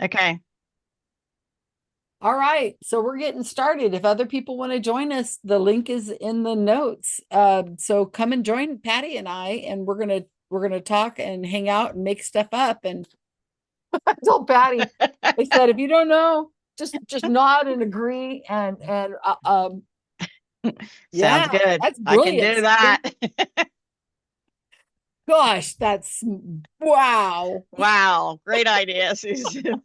Okay. All right, so we're getting started. If other people want to join us, the link is in the notes. So come and join Patty and I, and we're gonna talk and hang out and make stuff up. And I told Patty, I said, if you don't know, just nod and agree. And Sounds yeah, good. that's I can brilliant. do that. Gosh, that's wow. Wow. Great idea, Susan.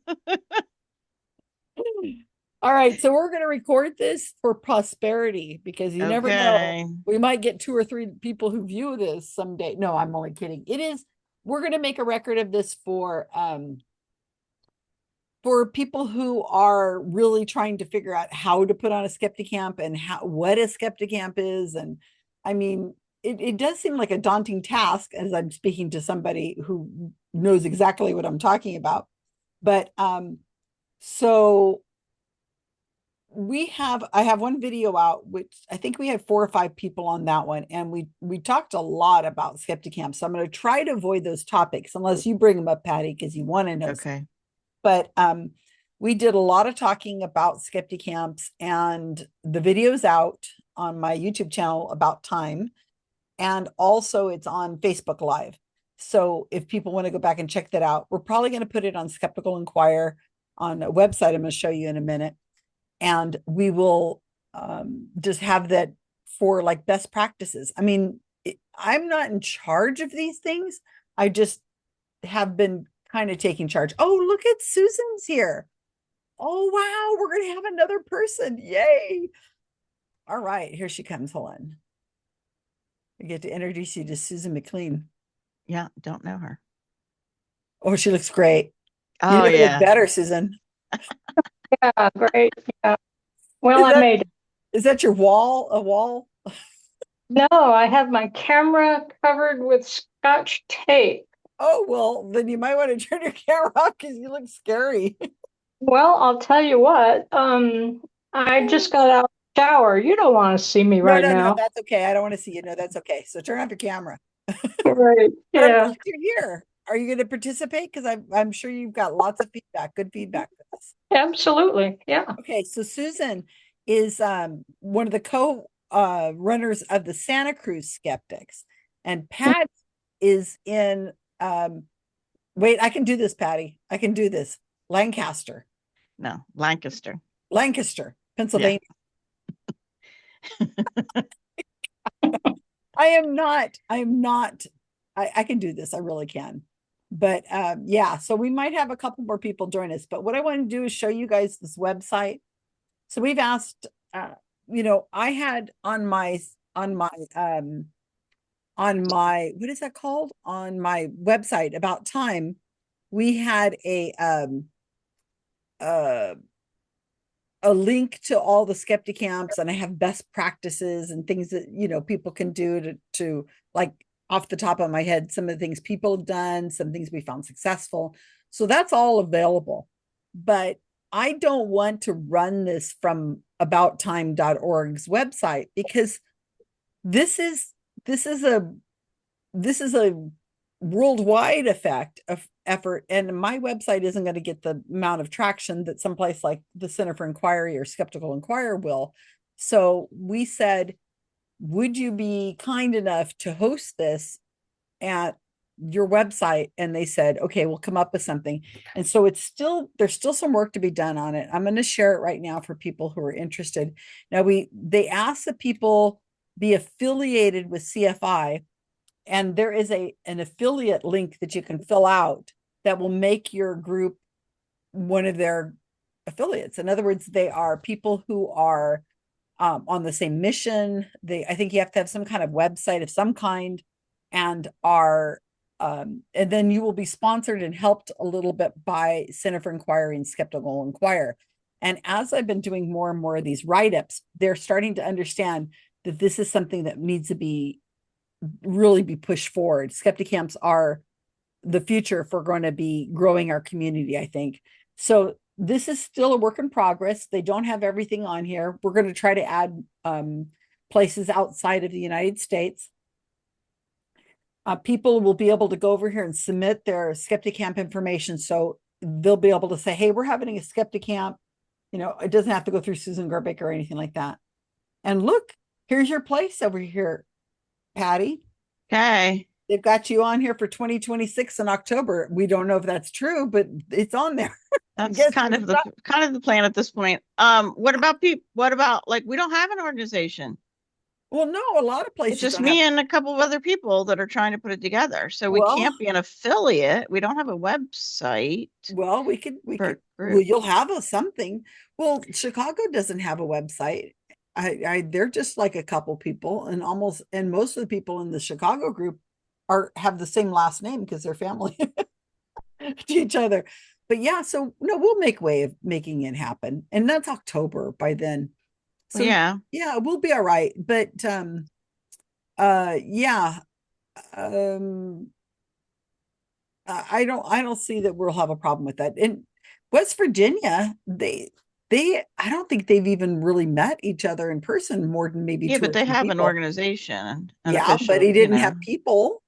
All right, so we're going to record this for prosperity because you never know. Okay. We might get two or three people who view this someday. No, I'm only kidding. We're going to make a record of this for people who are really trying to figure out how to put on a SkeptiCamp and what a SkeptiCamp is. And I mean, it does seem like a daunting task as I'm speaking to somebody who knows exactly what I'm talking about. But so I have one video out, which I think we had 4 or 5 people on that one, and we talked a lot about SkeptiCamp. So I'm going to try to avoid those topics unless you bring them up, Patty, because you want to know. Okay. But we did a lot of talking about SkeptiCamps, and the video's out on my YouTube channel about time, and also it's on Facebook Live. So if people want to go back and check that out, we're probably going to put it on Skeptical Inquirer on a website I'm going to show you in a minute, and we will just have that for like best practices. I mean, I'm not in charge of these things. I just have been kind of taking charge. Oh, look at Susan's here. Oh, wow, we're going to have another person. Yay. All right, here she comes. Hold on. I get to introduce you to Susan McLean. Yeah, don't know her. Oh, she looks great. You Oh never look yeah. better, Susan. Yeah, great. Yeah. Well, Is I that made it. is that your wall? A wall? No, I have my camera covered with Scotch tape. Oh, well, then you might want to turn your camera off because you look scary. Well, I'll tell you what, I just got out of the shower. You don't want to see me No, right no, no, now. that's okay. I don't want to see you. No, that's okay. So turn off your camera. Right. But I'm Yeah, glad you're here. Are you going to participate? Because I'm sure you've got lots of feedback, good feedback for this. absolutely. Yeah. Okay, so Susan is one of the co runners of the Santa Cruz Skeptics, and Pat is in wait, I can do this, Patty. I can do this. Lancaster, No, Lancaster. Lancaster, Yeah. Pennsylvania. I am not, I can do this. I really can. But yeah, so we might have a couple more people join us. But what I want to do is show you guys this website. So we've asked, I had on my what is that called? On my website about time, we had uh a link to all the SkeptiCamps, and I have best practices and things that people can do to like off the top of my head, some of the things people have done, some things we found successful. So that's all available. But I don't want to run this from abouttime.org's website because this is this is a this is a worldwide effect of effort, and my website isn't going to get the amount of traction that someplace like the Center for Inquiry or Skeptical Inquirer will. So we said, would you be kind enough to host this at your website? And they said, okay, we'll come up with something. And so there's still some work to be done on it. I'm going to share it right now for people who are interested. Now they asked that people be affiliated with CFI, and there is an affiliate link that you can fill out that will make your group one of their affiliates. In other words, they are people who are on the same mission. I think you have to have some kind of website of some kind, and and then you will be sponsored and helped a little bit by Center for Inquiry and Skeptical Inquirer. And as I've been doing more and more of these write-ups, they're starting to understand that this is something that needs to really be pushed forward. SkeptiCamps are the future if we're going to be growing our community, I think. So this is still a work in progress. They don't have everything on here. We're going to try to add places outside of the United States. People will be able to go over here and submit their SkeptiCamp information. So they'll be able to say, hey, we're having a SkeptiCamp. You know, it doesn't have to go through Susan Gerbic or anything like that. And look, here's your place over here, Patty. Okay. They've got you on here for 2026 in October. We don't know if that's true, but it's on there. That's kind of the plan at this point. What about people? What about like we don't have an organization? Well, no, a lot of places It's just don't me have. and a couple of other people that are trying to put it together. So we Well, can't be an affiliate. We don't have a website well, we for could, a well, group. you'll have something. Well, Chicago doesn't have a website. They're just like a couple people, and most of the people in the Chicago group have the same last name because they're family to each other. But yeah, so no, we'll make way of making it happen. And that's October by then. So Yeah. yeah, we'll be all right. But yeah. Um I don't see that we'll have a problem with that. In West Virginia, I don't think they've even really met each other in person more than maybe Yeah, two but or they three have an people. organization, an Yeah, but official, he didn't have people,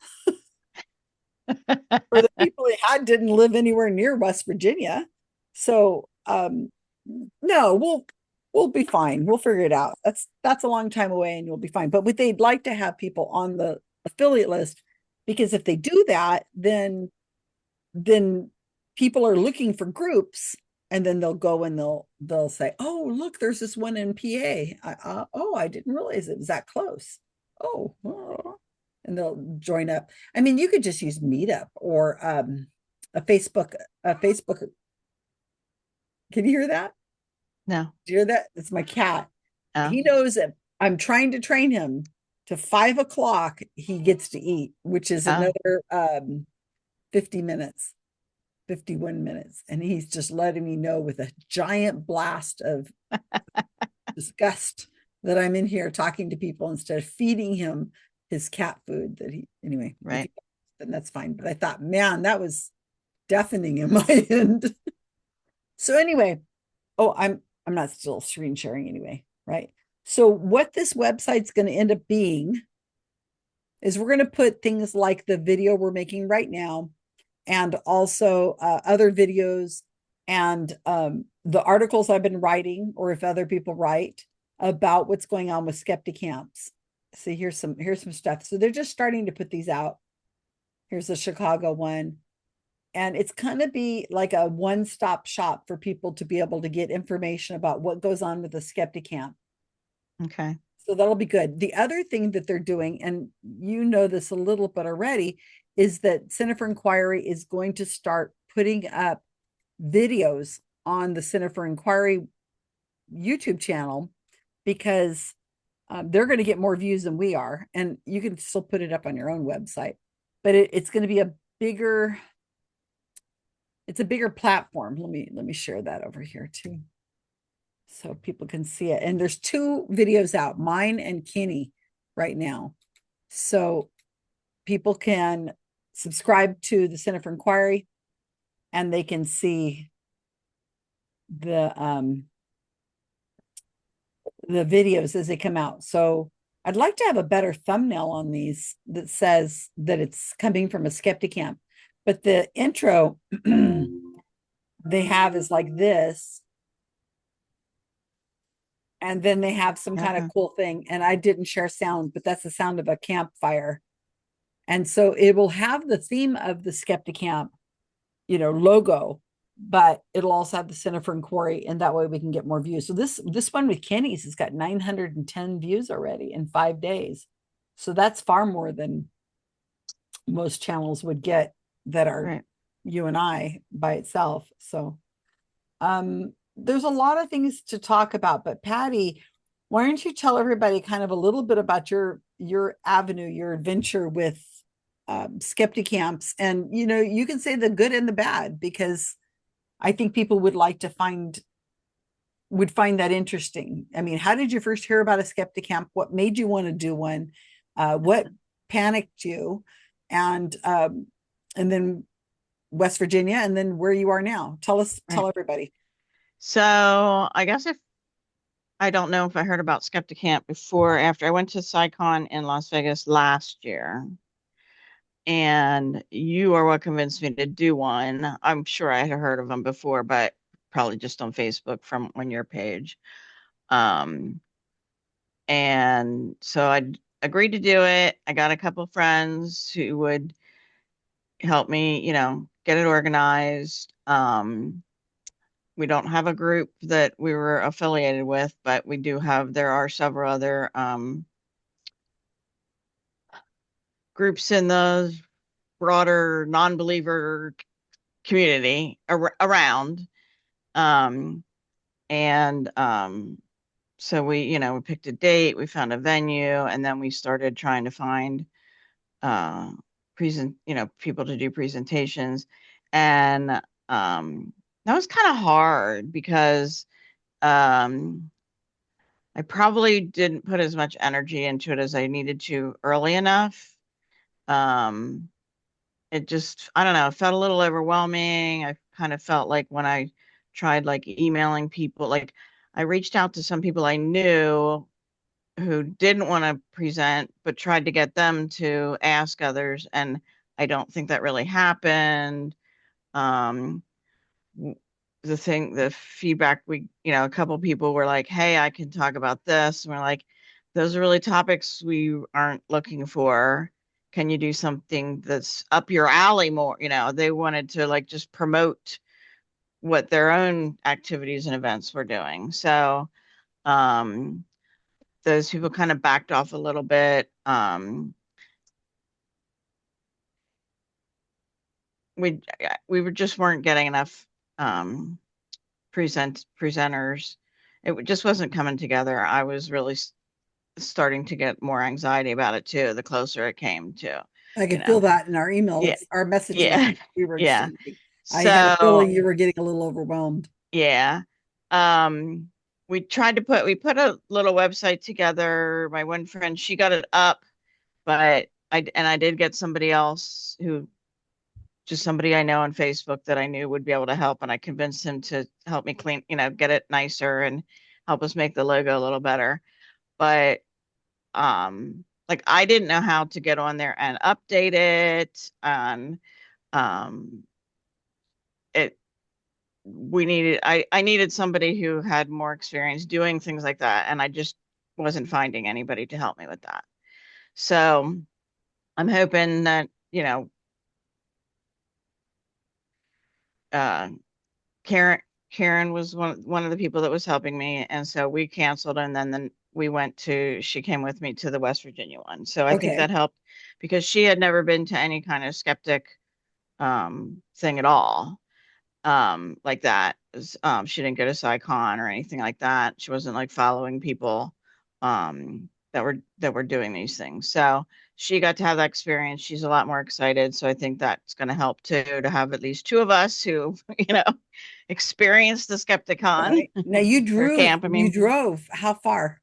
or the people he had didn't live anywhere near West Virginia. So no, we'll be fine. We'll figure it out. That's a long time away and you'll be fine. But they'd like to have people on the affiliate list, because if they do that, then people are looking for groups, and then they'll go and they'll say, oh, look, there's this one in PA. Oh, I didn't realize it was that close. Oh, and they'll join up. I mean, you could just use Meetup or a Facebook. Can you hear that? No. Do you hear that? It's my cat. Oh. He knows that I'm trying to train him to 5 o'clock he gets to eat, which is Oh. another 50 minutes. 51 minutes, and he's just letting me know with a giant blast of disgust that I'm in here talking to people instead of feeding him his cat food that anyway, Right. then that's fine. But I thought, man, that was deafening in my end. So anyway, I'm not still screen sharing anyway, right? So what this website's going to end up being is we're going to put things like the video we're making right now, and also other videos, and the articles I've been writing, or if other people write about what's going on with SkeptiCamps. See, here's some stuff. So they're just starting to put these out. Here's the Chicago one. And it's going to be like a one-stop shop for people to be able to get information about what goes on with the SkeptiCamp. Okay. So that'll be good. The other thing that they're doing, and you know this a little bit already, is that Center for Inquiry is going to start putting up videos on the Center for Inquiry YouTube channel, because they're going to get more views than we are, and you can still put it up on your own website, but it's going to be a bigger platform. Let me share that over here too, so people can see it. And there's 2 videos out, mine and Kenny, right now, so people can subscribe to the Center for Inquiry, and they can see the videos as they come out. So I'd like to have a better thumbnail on these that says that it's coming from a SkeptiCamp, but the intro they have is like this, and then they have some kind of cool thing, and I didn't share sound, but that's the sound of a campfire. And so it will have the theme of the SkeptiCamp, logo, but it'll also have the Center for Inquiry, and that way we can get more views. So this one with Kenny's has got 910 views already in 5 days. So that's far more than most channels would get that are you and I by itself. So there's a lot of things to talk about, but Patty, why don't you tell everybody kind of a little bit about your avenue, your adventure with SkeptiCamps, and you can say the good and the bad, because I think people would find that interesting. I mean, how did you first hear about a SkeptiCamp? What made you want to do one? What panicked you? And then West Virginia, and then where you are now. Tell everybody. So I guess I don't know if I heard about SkeptiCamp before or after. I went to SciCon in Las Vegas last year. and you are what convinced me to do one. I'm sure I had heard of them before, but probably just on Facebook from on your page. Um, and so I agreed to do it. I got a couple friends who would help me, get it organized. We don't have a group that we were affiliated with, but there are several other groups in the broader non-believer community around. Um, and so we picked a date, we found a venue, and then we started trying to find uh people to do presentations. And that was kind of hard because um I probably didn't put as much energy into it as I needed to early enough. Um, it just, I don't know, it felt a little overwhelming. I kind of felt like when I tried like emailing people, like I reached out to some people I knew who didn't want to present, but tried to get them to ask others. And I don't think that really happened. Um, the feedback a couple people were like, hey, I can talk about this. And we're like, those are really topics we aren't looking for. Can you do something that's up your alley more? They wanted to like just promote what their own activities and events were doing. So, um, those people kind of backed off a little bit. We weren't getting enough um, presenters. It just wasn't coming together. I was really starting to get more anxiety about it too, the closer it came to, I you could feel know. that in our email, Yeah, our messages yeah, we were yeah. exchanging. I had a feeling So you were getting a little overwhelmed. yeah. Um, we put a little website together. My one friend, she got it up, but I did get somebody else just somebody I know on Facebook that I knew would be able to help. And I convinced him to help me clean, get it nicer and help us make the logo a little better. But like I didn't know how to get on there and update it. And um, it I needed somebody who had more experience doing things like that. And I just wasn't finding anybody to help me with that. So I'm hoping that, uh, Karen Karen was one of the people that was helping me, and so we canceled, and then she came with me to the West Virginia one. So I think Okay. that helped because she had never been to any kind of skeptic thing at all. Like that. She didn't go to SciCon or anything like that. She wasn't like following people that were doing these things. So she got to have that experience. She's a lot more excited. So I think that's going to help too, to have at least two of us who, experienced the Skepticon Right. Now or camp. I you mean, drove how far?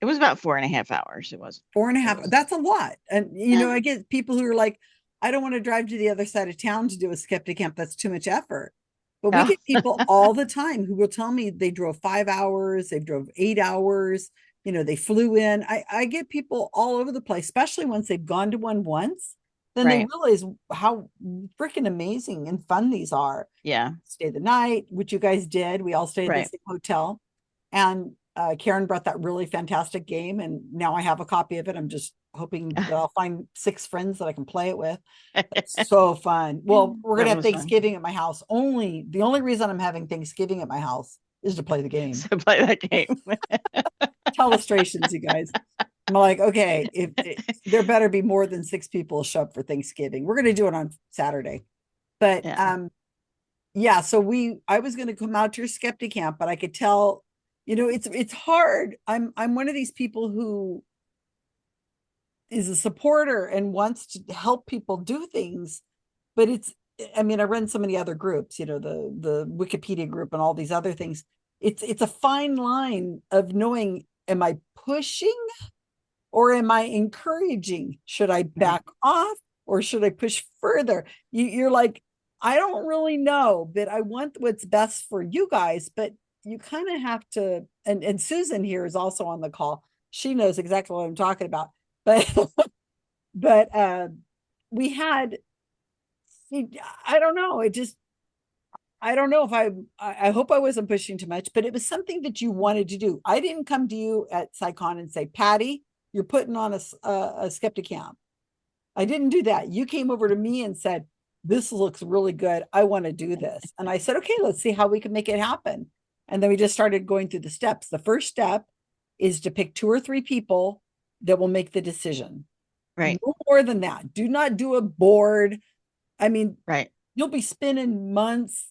it was about 4.5 hours. It was, 4.5. That's a lot. And yeah. I get people who are like, I don't want to drive to the other side of town to do a skeptic camp. That's too much effort. But we Oh, get people all the time who will tell me they drove 5 hours, they drove 8 hours, they flew in. I get people all over the place, especially once they've gone to one once, then they right. realize how freaking amazing and fun these are. Yeah. Stay the night, which you guys did. We all stayed at the Right. same hotel. And Karen brought that really fantastic game, and now I have a copy of it. I'm just hoping that I'll find 6 friends that I can play it with. It's so fun. Well, we're gonna That have was fun. Thanksgiving at my house. The only reason I'm having Thanksgiving at my house is to play the game. So play that game. Illustrations, you guys. I'm like, okay, if there better be more than 6 people show up for Thanksgiving. We're gonna do it on Saturday. But Yeah. yeah, so I was gonna come out to your skeptic camp, but I could tell, it's hard. I'm one of these people who is a supporter and wants to help people do things, but I run so many other groups, the Wikipedia group and all these other things. It's a fine line of knowing, am I pushing or am I encouraging? Should I back off or should I push further? You're like, I don't really know, but I want what's best for you guys, but you kind of have to, and Susan here is also on the call. She knows exactly what I'm talking about. But but we had, I don't know. I don't know if I hope I wasn't pushing too much, but it was something that you wanted to do. I didn't come to you at SciCon and say, Patty, you're putting on a SkeptiCamp. I didn't do that. You came over to me and said, this looks really good. I want to do this. And I said, okay, let's see how we can make it happen. And then we just started going through the steps. The first step is to pick 2 or 3 people that will make the decision. Right. No more than that. Do not do a board. I mean, Right. you'll be spending months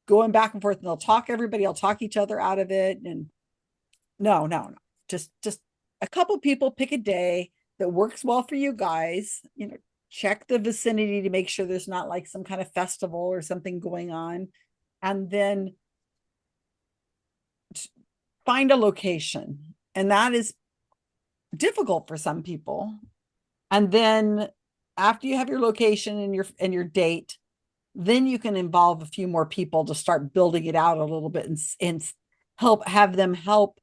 going back and forth, and they'll talk, everybody will talk each other out of it. And no. Just a couple people, pick a day that works well for you guys. Check the vicinity to make sure there's not like some kind of festival or something going on. And then find a location. And that is difficult for some people. And then after you have your location and your date, then you can involve a few more people to start building it out a little bit and have them help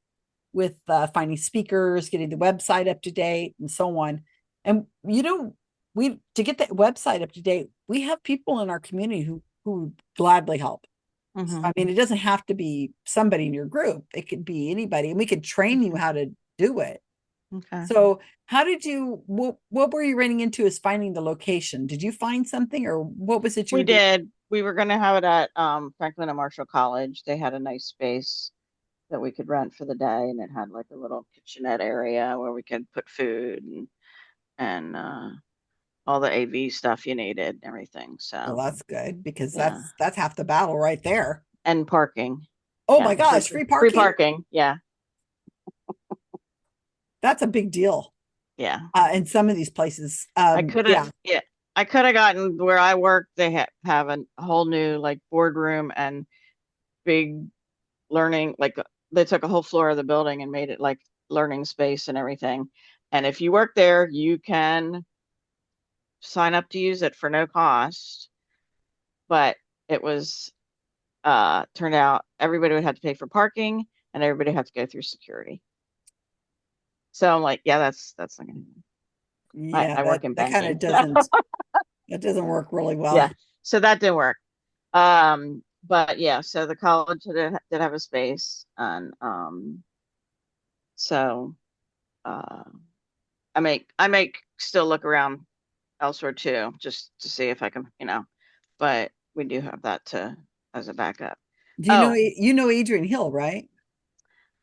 with finding speakers, getting the website up to date, and so on. And we to get that website up to date, we have people in our community who gladly help. So, I mean, it doesn't have to be somebody in your group; it could be anybody, and we could train you how to do it. Okay. So, what were you running into as finding the location? Did you find something, or what was it you We were doing? did. We were going to have it at Franklin and Marshall College. They had a nice space that we could rent for the day, and it had like a little kitchenette area where we could put food and all the AV stuff you needed and everything. Well, So that's good because yeah, that's half the battle right there. and parking. Oh Yeah, my gosh, free free parking. parking. Yeah, That's a big deal. yeah. In some of these places. I could have. Yeah. Yeah, I could have gotten where I work. They have a whole new like boardroom and big learning. Like they took a whole floor of the building and made it like learning space and everything. And if you work there, you can sign up to use it for no cost. But it was turned out everybody would have to pay for parking and everybody had to go through security. So I'm like, yeah, that's not gonna happen. Yeah, I work in that kind of banking. doesn't work really well. Yeah. So that didn't work. But yeah, so the college did have a space and so uh I make still look around elsewhere too, just to see if I can, but we do have that to as a backup. Do Oh, you know Adrian Hill, right?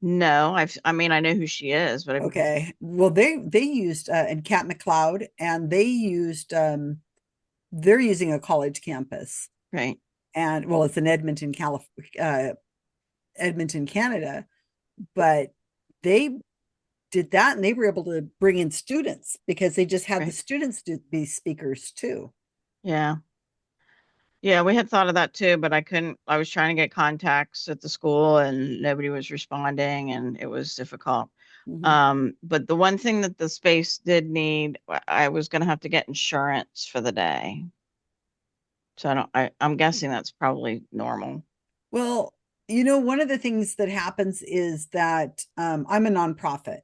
no, I mean I know who she is, but Okay. Well, they used and Cat McLeod, and they used they're using a college campus. right. And well, it's in Edmonton, Canada, but they did that and they were able to bring in students because they just had the Right. students be speakers too. Yeah. Yeah, we had thought of that too, but I couldn't. I was trying to get contacts at the school and nobody was responding and it was difficult. Mhm. But the one thing that the space did need, I was going to have to get insurance for the day. So I'm guessing that's probably normal. Well, one of the things that happens is that I'm a nonprofit,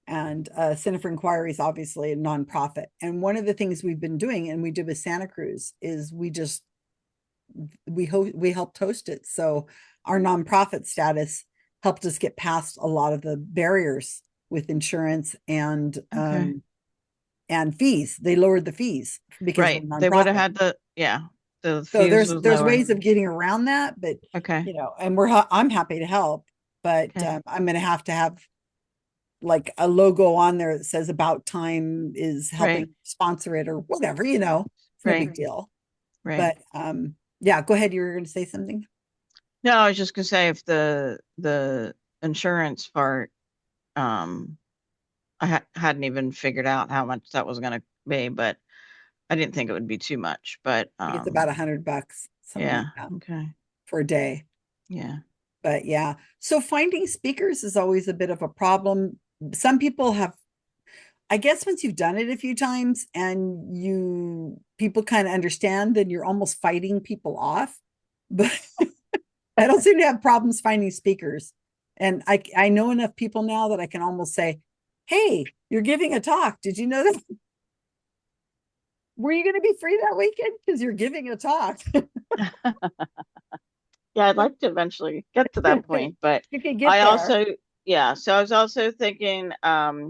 and Center for Inquiry is obviously a nonprofit. And one of the things we've been doing, and we did with Santa Cruz, is we helped host it. So our nonprofit status helped us get past a lot of the barriers with insurance Okay. and fees. They lowered the fees because we're Right. They would have nonprofit. had yeah, the So fuse was there's lower. ways of getting around that, but Okay. and I'm happy to help, but Okay. I'm going to have like a logo on there that says about time is Right. helping sponsor it or whatever, it's no Right. big deal. Right. But yeah, go ahead. You were going to say something. No, I was just gonna say if the insurance part, um, I hadn't even figured out how much that was gonna be, but I didn't think it would be too much. But I think it's about $100, something like yeah, that okay, for a day. yeah, But yeah, so finding speakers is always a bit of a problem. Some people have, I guess, once you've done it a few times and people kind of understand, then you're almost fighting people off. But I don't seem to have problems finding speakers. And I know enough people now that I can almost say, hey, you're giving a talk. Did you know that? Were you going to be free that weekend? Because you're giving a talk. Yeah, I'd like to eventually get to that point, but You can get I there. also, yeah, so I was also thinking, I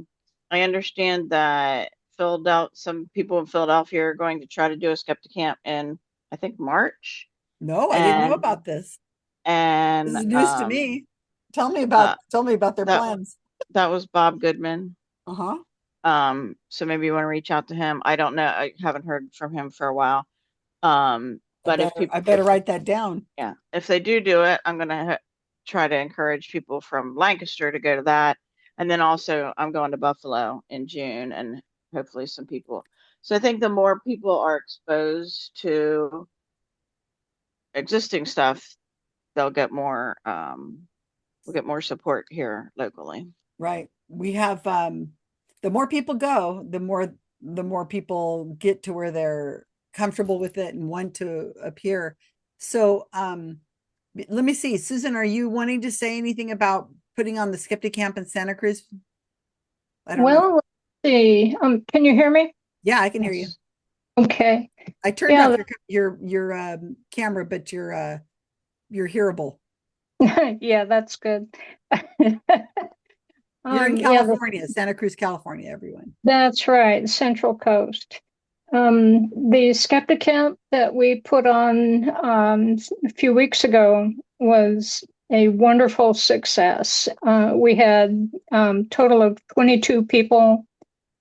understand that Philadelphia, some people in Philadelphia are going to try to do a skeptic camp in, I think, March. No, I didn't know And, about this. This and, is news to me. uh, Tell me about their that, plans. that was Bob Goodman. Uh-huh. So maybe you want to reach out to him. I don't know. I haven't heard from him for a while. But if I people, better write that down. yeah, if they do it, I'm gonna try to encourage people from Lancaster to go to that, and then also I'm going to Buffalo in June, and hopefully some people. So I think the more people are exposed to existing stuff, they'll get more. We'll get more support here locally. Right. We have the more people go, the more people get to where they're comfortable with it and want to appear. So let me see. Susan, are you wanting to say anything about putting on the Skeptic Camp in Santa Cruz? I don't know. Well, let's see. Can you hear me? Yeah, I can hear you. Yes. Okay. I turned Yeah, off your camera, but you're hearable. yeah, that's good. You're in Yeah, California, Santa Cruz, California, everyone. that's right, Central Coast. The Skeptic Camp that we put on a few weeks ago was a wonderful success. We had total of 22 people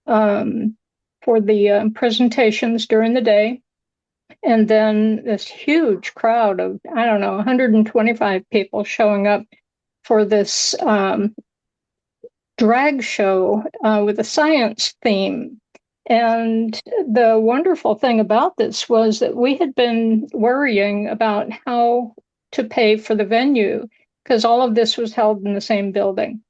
for the presentations during the day. And then this huge crowd of, I don't know, 125 people showing up for this drag show with a science theme. And the wonderful thing about this was that we had been worrying about how to pay for the venue because all of this was held in the same building.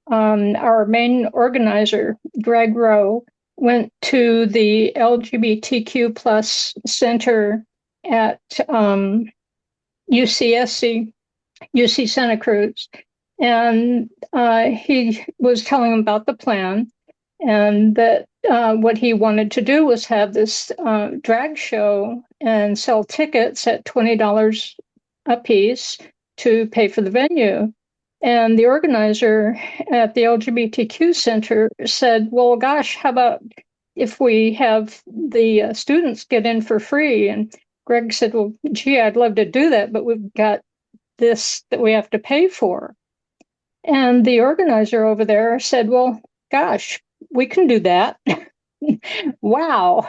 Our main organizer, Greg Rowe, went to the LGBTQ plus center at UCSC, UC Santa Cruz, and he was telling them about the plan and that what he wanted to do was have this drag show and sell tickets at $20 a piece to pay for the venue. And the organizer at the LGBTQ Center said, well, gosh, how about if we have the students get in for free? And Greg said, well, gee, I'd love to do that, but we've got this that we have to pay for. And the organizer over there said, well, gosh, we can do that. Wow,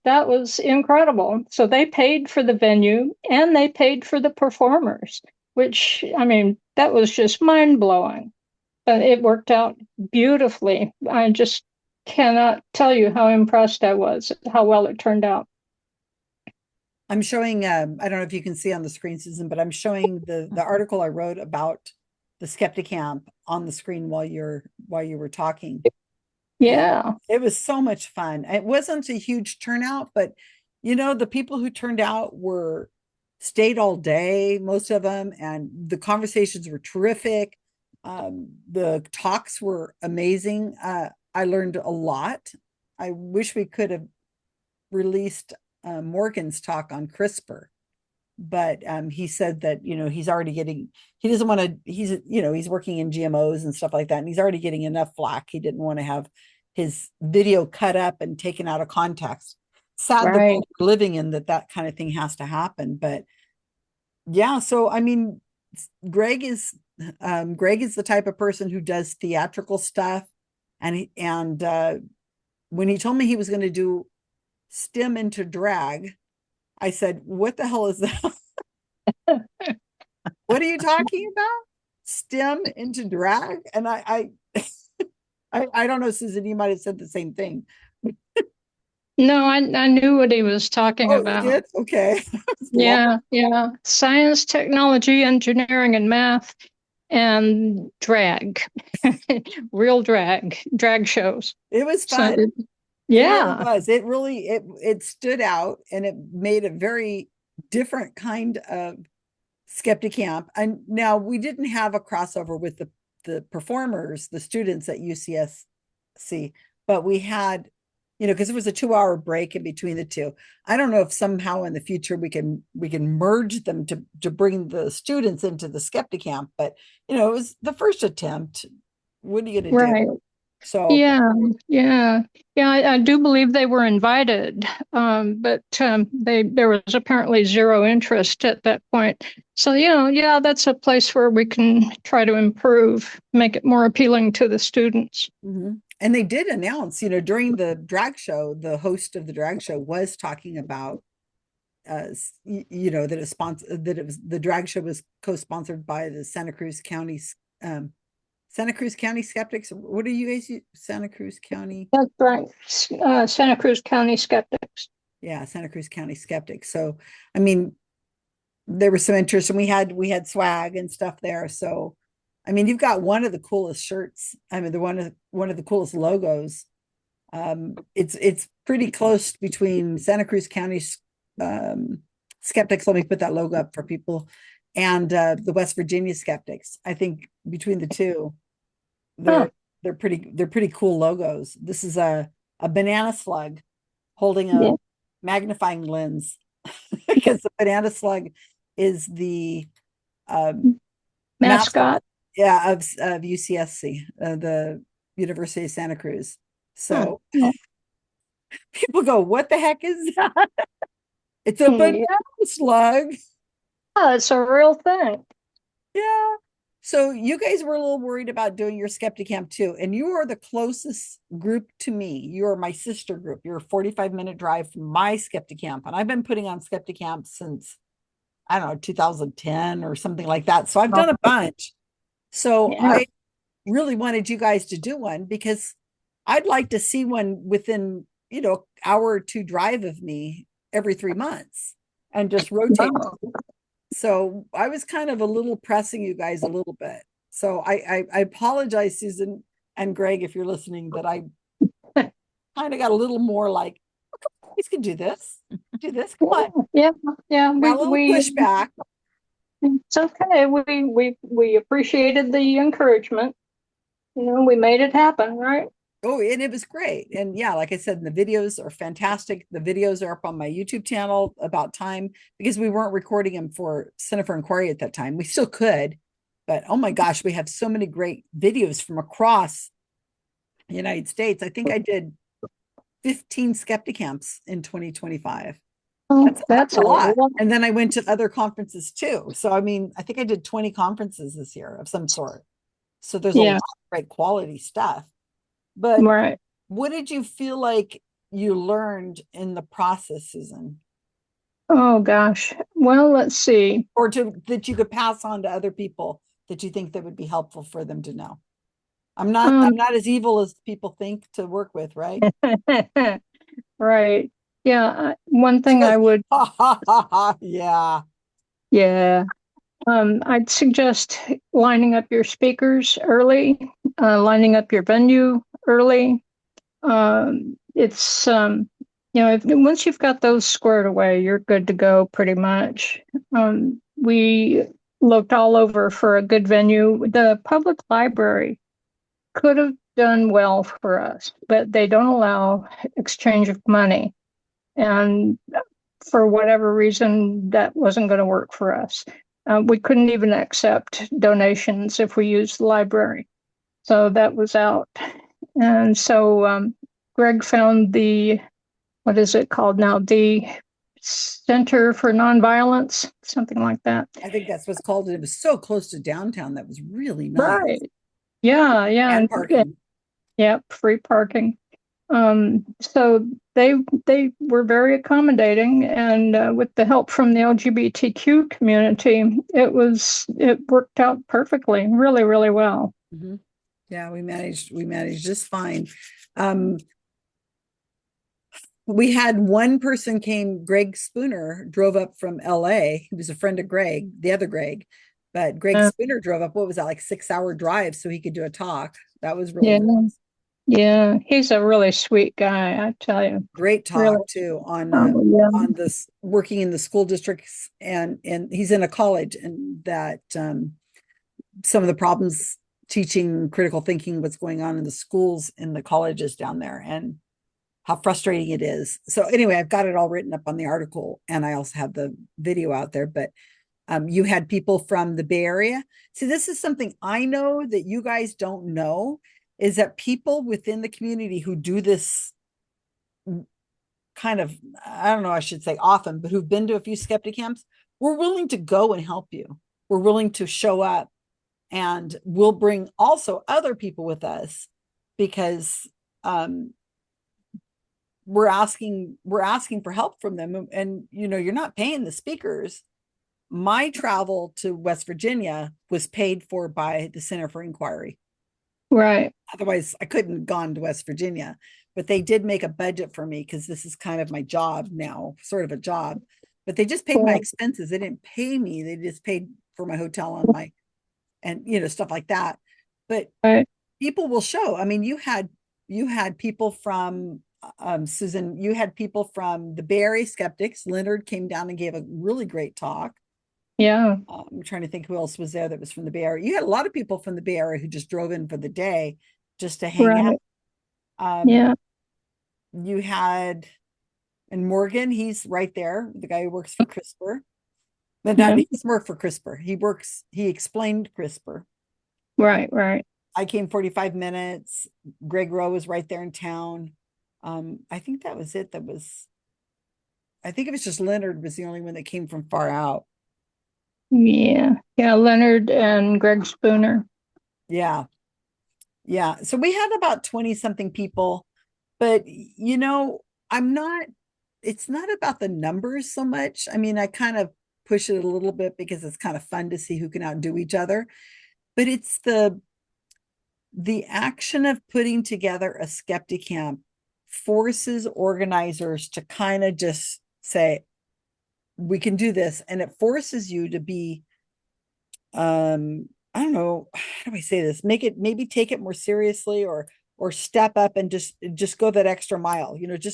that was incredible. So they paid for the venue and they paid for the performers, which, I mean, that was just mind blowing. But it worked out beautifully. I just cannot tell you how impressed I was, how well it turned out. I'm showing I don't know if you can see on the screen, Susan, but I'm showing the article I wrote about the Skeptic Camp on the screen while you were talking. Yeah. It was so much fun. It wasn't a huge turnout, but the people who turned out were stayed all day, most of them, and the conversations were terrific. The talks were amazing. I learned a lot. I wish we could have released Morgan's talk on CRISPR, but he said that he's already getting. He doesn't want to. He's working in GMOs and stuff like that, and he's already getting enough flack. He didn't want to have his video cut up and taken out of context. Sad the Right. world we're living in that kind of thing has to happen. But yeah, so I mean, Greg is Greg is the type of person who does theatrical stuff, and when he told me he was going to do STEM into drag, I said, "What the hell is that? What are you talking about? STEM into drag?" And I don't know, Susan, you might have said the same thing. No, I knew what he was talking Oh, you about. did? Okay. Yeah, yeah. Science, technology, engineering, and math, and drag. Real drag shows. It was So, fun. It really yeah, was. It stood out and it made a very different kind of Skeptic Camp. And now we didn't have a crossover with the performers, the students at UCSC, but we had because it was a 2 hour break in between the two. I don't know if somehow in the future we can merge them to bring the students into the SkeptiCamp, but it was the first attempt. What are you going to do? Right. So Yeah, yeah, yeah. I do believe they were invited, but there was apparently zero interest at that point. So yeah, that's a place where we can try to improve, make it more appealing to the students. mhm. And they did announce, during the drag show, the host of the drag show was talking about that it was the drag show was co-sponsored by the um, Santa Cruz County Skeptics. What do you guys use? Santa Cruz County? That's right. Santa Cruz County Skeptics. Yeah, Santa Cruz County Skeptics. So, I mean, there was some interest, and we had swag and stuff there. So, I mean, you've got one of the coolest shirts. I mean, the one of the coolest logos. It's pretty close between Santa Cruz County Skeptics. Let me put that logo up for people, and the West Virginia Skeptics. I think between the two, Huh. they're pretty cool logos. This is a banana slug holding a Yeah. magnifying lens because the banana slug is the um, mascot, Mascot. yeah, of UCSC, the University of Santa Cruz. Huh. So Yeah. people go, "What the heck is that?" It's a banana Yeah, slug. it's a real thing. Yeah. So you guys were a little worried about doing your SkeptiCamp too, and you are the closest group to me. You are my sister group. You're a 45-minute drive from my SkeptiCamp, and I've been putting on SkeptiCamp since I don't know 2010 or something like that. So I've done a bunch. So Yeah. I really wanted you guys to do one because I'd like to see one within hour or two drive of me every 3 months and just rotate. Wow. So I was kind of a little pressing you guys a little bit. So I apologize, Susan and Greg, if you're listening, that I kind of got a little more like, you guys can do this, come on. Yeah, yeah. Got a little pushback. It's okay. We appreciated the encouragement. We made it happen, right? Oh, and it was great. And yeah, like I said, the videos are fantastic. The videos are up on my YouTube channel about time because we weren't recording them for Center for Inquiry at that time. We still could, but oh my gosh, we have so many great videos from across the United States. I think I did 15 SkeptiCamps in 2025. Oh, That's a lot. And then I went to other conferences too. So I mean, I think I did 20 conferences this year of some sort. So there's a lot of great quality stuff. But right. what did you feel like you learned in the process, Susan? Oh gosh. Well, let's see. Or that you could pass on to other people that you think that would be helpful for them to know? I'm not as evil as people think to work with, right? Right. Yeah. One She thing goes, I would, ha ha ha ha, yeah. yeah. I'd suggest lining up your speakers early, lining up your venue early. It's once you've got those squared away, you're good to go pretty much. We looked all over for a good venue. The public library could have done well for us, but they don't allow exchange of money. And for whatever reason, that wasn't going to work for us. We couldn't even accept donations if we used the library. So that was out. And so Greg found what is it called now? The Center for Nonviolence, something like that. I think that's what's called it. It was so close to downtown. That was really nice. Right. Yeah, yeah. And parking. Yep, free parking. So they were very accommodating, and with the help from the LGBTQ community, it worked out perfectly, really, really well. Mm-hmm. Yeah, we managed just fine. We had one person came, Greg Spooner drove up from LA. He was a friend of Greg, the other Greg, but Greg Spooner drove up. What was that, like 6 hour drive so he could do a talk? That was really nice. Yeah, he's a really sweet guy, I tell you. Great talk really? Too on this working in the school districts, and he's in a college, and that some of the problems teaching critical thinking, what's going on in the schools in the colleges down there. And how frustrating it is. So anyway, I've got it all written up on the article, and I also have the video out there. But you had people from the Bay Area. See, this is something I know that you guys don't know, is that people within the community who do this kind of, I don't know, I should say often, but who've been to a few skeptic camps, we're willing to go and help you. We're willing to show up, and we'll bring also other people with us, because we're asking for help from them. And you're not paying the speakers. My travel to West Virginia was paid for by the Center for Inquiry. Right. Otherwise, I couldn't have gone to West Virginia, but they did make a budget for me, because this is kind of my job now, sort of a job. But they just paid my expenses. They didn't pay me. They just paid for my hotel on my, and stuff like that. But people will show. I mean, you had people from Susan, you had people from the Bay Area Skeptics. Leonard came down and gave a really great talk. Yeah. I'm trying to think who else was there that was from the Bay Area. You had a lot of people from the Bay Area who just drove in for the day just to hang out. Yeah. You had, and Morgan, he's right there, the guy who works for CRISPR. But not, he doesn't work for CRISPR. He explained CRISPR. Right. I came 45 minutes. Greg Rowe was right there in town. I think that was it. I think it was just Leonard was the only one that came from far out. Yeah. Leonard and Greg Spooner. Yeah. So we had about 20 something people, but it's not about the numbers so much. I mean, I kind of push it a little bit because it's kind of fun to see who can outdo each other, but it's the action of putting together a SkeptiCamp forces organizers to kind of just say, we can do this. And it forces you to be, I don't know, how do I say this? Maybe take it more seriously, or step up and just go that extra mile. It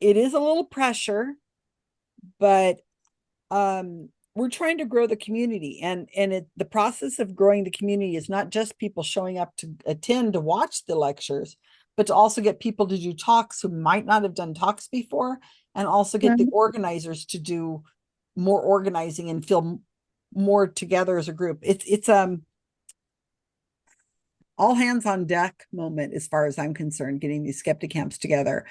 is a little pressure, but we're trying to grow the community, and the process of growing the community is not just people showing up to attend to watch the lectures, but to also get people to do talks who might not have done talks before, and also get the organizers to do more organizing and feel more together as a group. It's all hands on deck moment as far as I'm concerned, getting these skeptic camps together.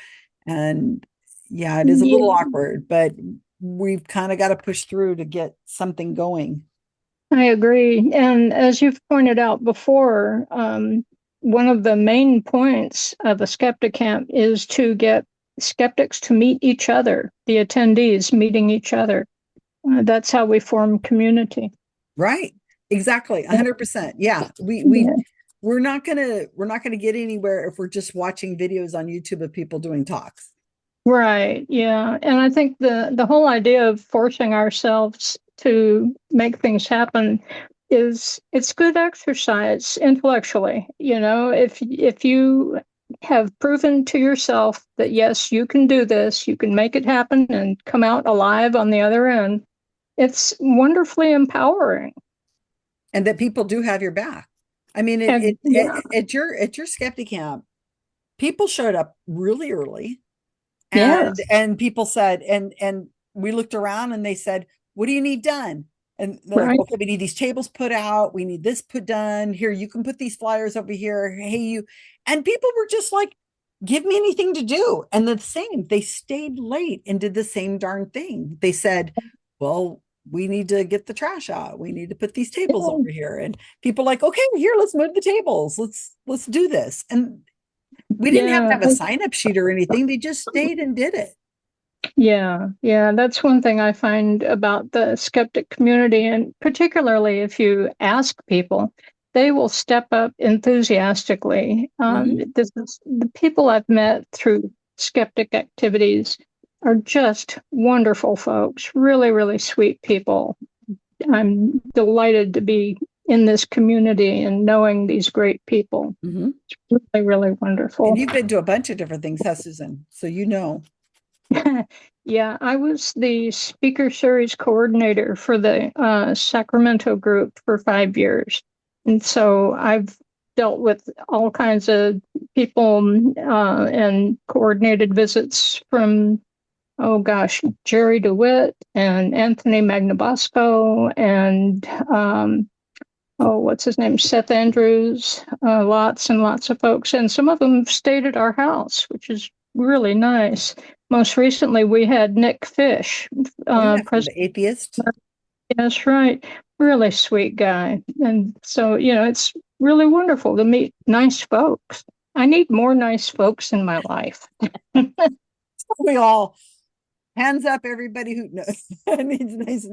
And yeah, it is a little awkward, but we've kind of got to push through to get something going. I agree. And as you've pointed out before, one of the main points of a skeptic camp is to get skeptics to meet each other, the attendees meeting each other. That's how we form community. Right. Exactly. 100%. Yeah. We're not gonna get anywhere if we're just watching videos on YouTube of people doing talks. Right. Yeah. And I think the whole idea of forcing ourselves to make things happen it's good exercise intellectually. If you have proven to yourself that yes, you can do this, you can make it happen and come out alive on the other end, it's wonderfully empowering. And that people do have your back. I mean, at your skeptic camp, people showed up really early. And people said, and we looked around and they said, what do you need done? And they're like, okay, we need these tables put out. We need this put done. Here, you can put these flyers over here. Hey, you. And people were just like, give me anything to do. And the same, they stayed late and did the same darn thing. They said, well, we need to get the trash out. We need to put these tables over here. And people like, okay, here, let's move the tables. Let's do this. And we didn't have to have a sign-up sheet or anything. They just stayed and did it. Yeah. That's one thing I find about the skeptic community. And particularly if you ask people, they will step up enthusiastically. This is the people I've met through skeptic activities are just wonderful folks, really, really sweet people. I'm delighted to be in this community and knowing these great people. It's really, really wonderful. And you've been to a bunch of different things, huh, Susan? So you know. Yeah, I was the speaker series coordinator for the Sacramento group for 5 years. And so I've dealt with all kinds of people and coordinated visits from, oh gosh, Jerry DeWitt and Anthony Magnabosco and oh, what's his name? Seth Andrews, lots and lots of folks. And some of them stayed at our house, which is really nice. Most recently, we had Nick Fish, From president. the atheist. That's right. Really sweet guy. And so, it's really wonderful to meet nice folks. I need more nice folks in my life. We all hands up, everybody who knows needs nice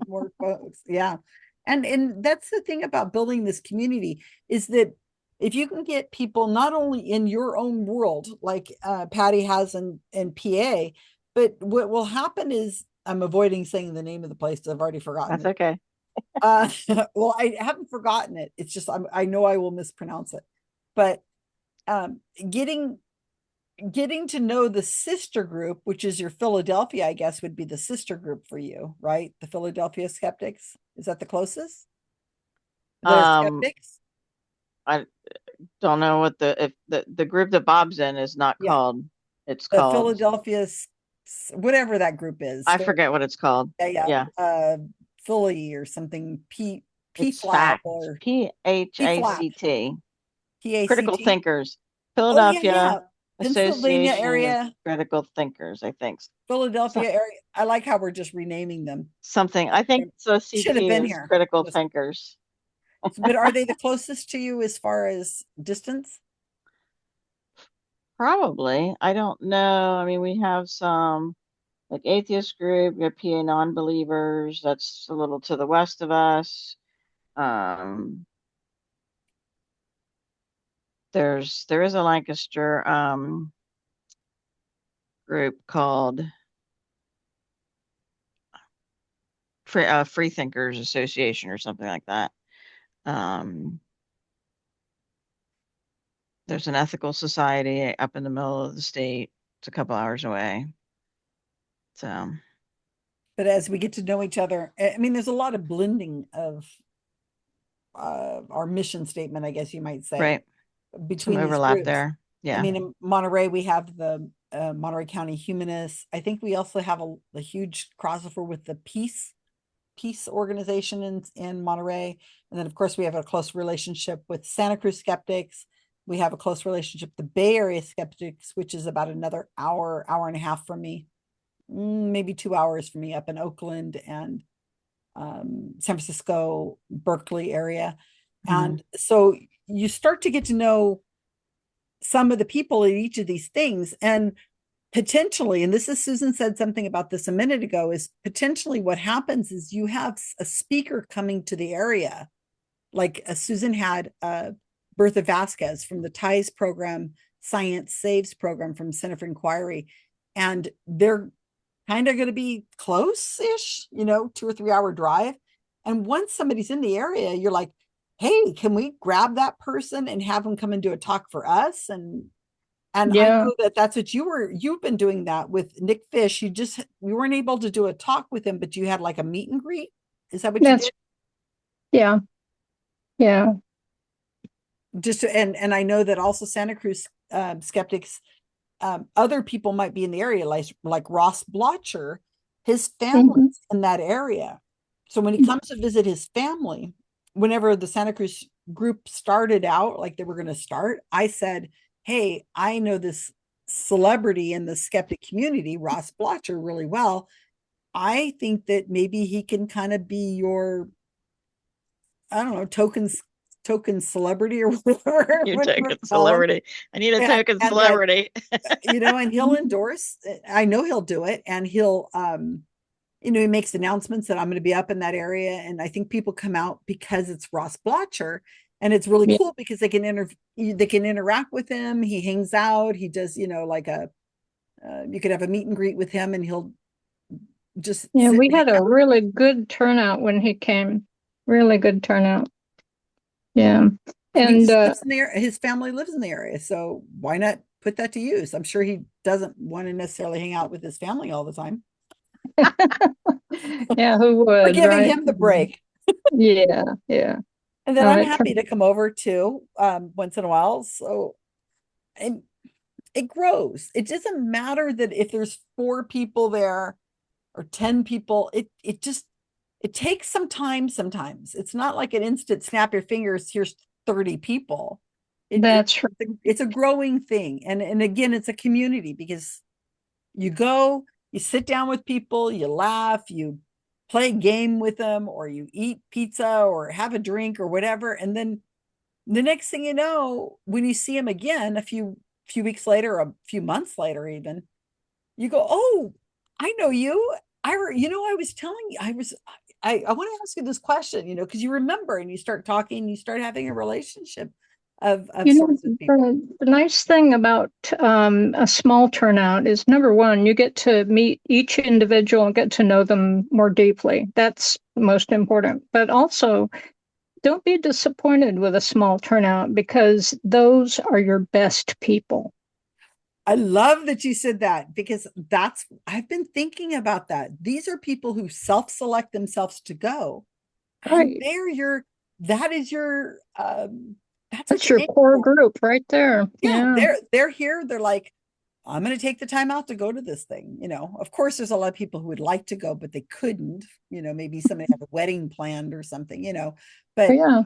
more folks. Yeah. And that's the thing about building this community, is that if you can get people not only in your own world, like Patty has in PA, but what will happen is, I'm avoiding saying the name of the place, I've already forgotten That's okay. well, I haven't forgotten it. It's just I know I will mispronounce it. But getting to know the sister group, which is your Philadelphia, I guess, would be the sister group for you, right? The Philadelphia Skeptics. Is that the closest? The Skeptics? I don't know what if the group that Bob's in is not called. It's the called Philadelphia, whatever that group is. I forget what it's called. Yeah. Philly or something. It's Flap fact. or PHACT. Critical PACT. Thinkers. Oh yeah, Philadelphia Pennsylvania Association area. of Critical Thinkers, I think. Philadelphia area. I like how we're just renaming them. Something. I think the Should have CT been is here. Critical Thinkers. But are they the closest to you as far as distance? Probably. I don't know. I mean, we have some like atheist group, we have PA non-believers. That's a little to the west of us. There is a Lancaster group called Free Thinkers Association or something like that. There's an ethical society up in the middle of the state. It's a couple hours away. So, but as we get to know each other, I mean, there's a lot of blending of our mission statement, I guess you might say, right. Between some overlap there. Yeah. I mean, in Monterey, we have the Monterey County Humanists. I think we also have a huge crossover with the Peace organization in Monterey. And then, of course, we have a close relationship with Santa Cruz Skeptics. We have a close relationship with the Bay Area Skeptics, which is about another hour and a half from me, maybe 2 hours from me, up in Oakland and San Francisco, Berkeley area. And so you start to get to know some of the people at each of these things, and potentially, and this is, Susan said something about this a minute ago, is potentially what happens is you have a speaker coming to the area, like Susan had Bertha Vasquez from the TIES program, Science Saves program from Center for Inquiry, and they're kind of going to be close-ish, 2 or 3 hour drive. And once somebody's in the area, you're like, hey, can we grab that person and have them come and do a talk for us? And I know that's what you've been doing that with Nick Fish. You weren't able to do a talk with him, but you had like a meet and greet. Is that what you did? Yeah. Yeah. And I know that also Santa Cruz Skeptics, other people might be in the area, like Ross Blotcher, his family's in that area. So when he comes to visit his family, whenever the Santa Cruz group started out, like they were going to start, I said, hey, I know this celebrity in the skeptic community, Ross Blotcher, really well. I think that maybe he can kind of be your, I don't know, token celebrity or whatever. Your token celebrity. I need a token celebrity. And he'll endorse. I know he'll do it, and he'll, he makes announcements that I'm going to be up in that area, and I think people come out because it's Ross Blotcher, and it's really cool because they can interact with him. He hangs out. He does, like you could have a meet and greet with him, and he'll just we had a really good turnout when he came. Really good turnout. Yeah. And his family lives in the area, so why not put that to use? I'm sure he doesn't want to necessarily hang out with his family all the time. Yeah, who would? We're giving him the break. Yeah. And then I'm it can, happy to come over too, once in a while. So, and it grows. It doesn't matter that if there's 4 people there or 10 people, it just, it takes some time sometimes. It's not like an instant snap your fingers, here's 30 people. that's right. It's a growing thing. And again, it's a community because you go, you sit down with people, you laugh, you play a game with them, or you eat pizza or have a drink or whatever. And then the next thing you know, when you see them again a few weeks later, a few months later, even, you go, oh, I know you. I was telling you, I want to ask you this question, because you remember and you start talking, you start having a relationship of You know, sorts with people. the nice thing about a small turnout is number one, you get to meet each individual and get to know them more deeply. That's most important. But also, don't be disappointed with a small turnout because those are your best people. I love that you said that because I've been thinking about that. These are people who self-select themselves to go, and Right. that is your, that's what That's you're your in core for. group right there. Yeah, Yeah. they're here. They're like, I'm going to take the time out to go to this thing. Of course, there's a lot of people who would like to go, but they couldn't. Maybe somebody had a wedding planned or something. But Yeah.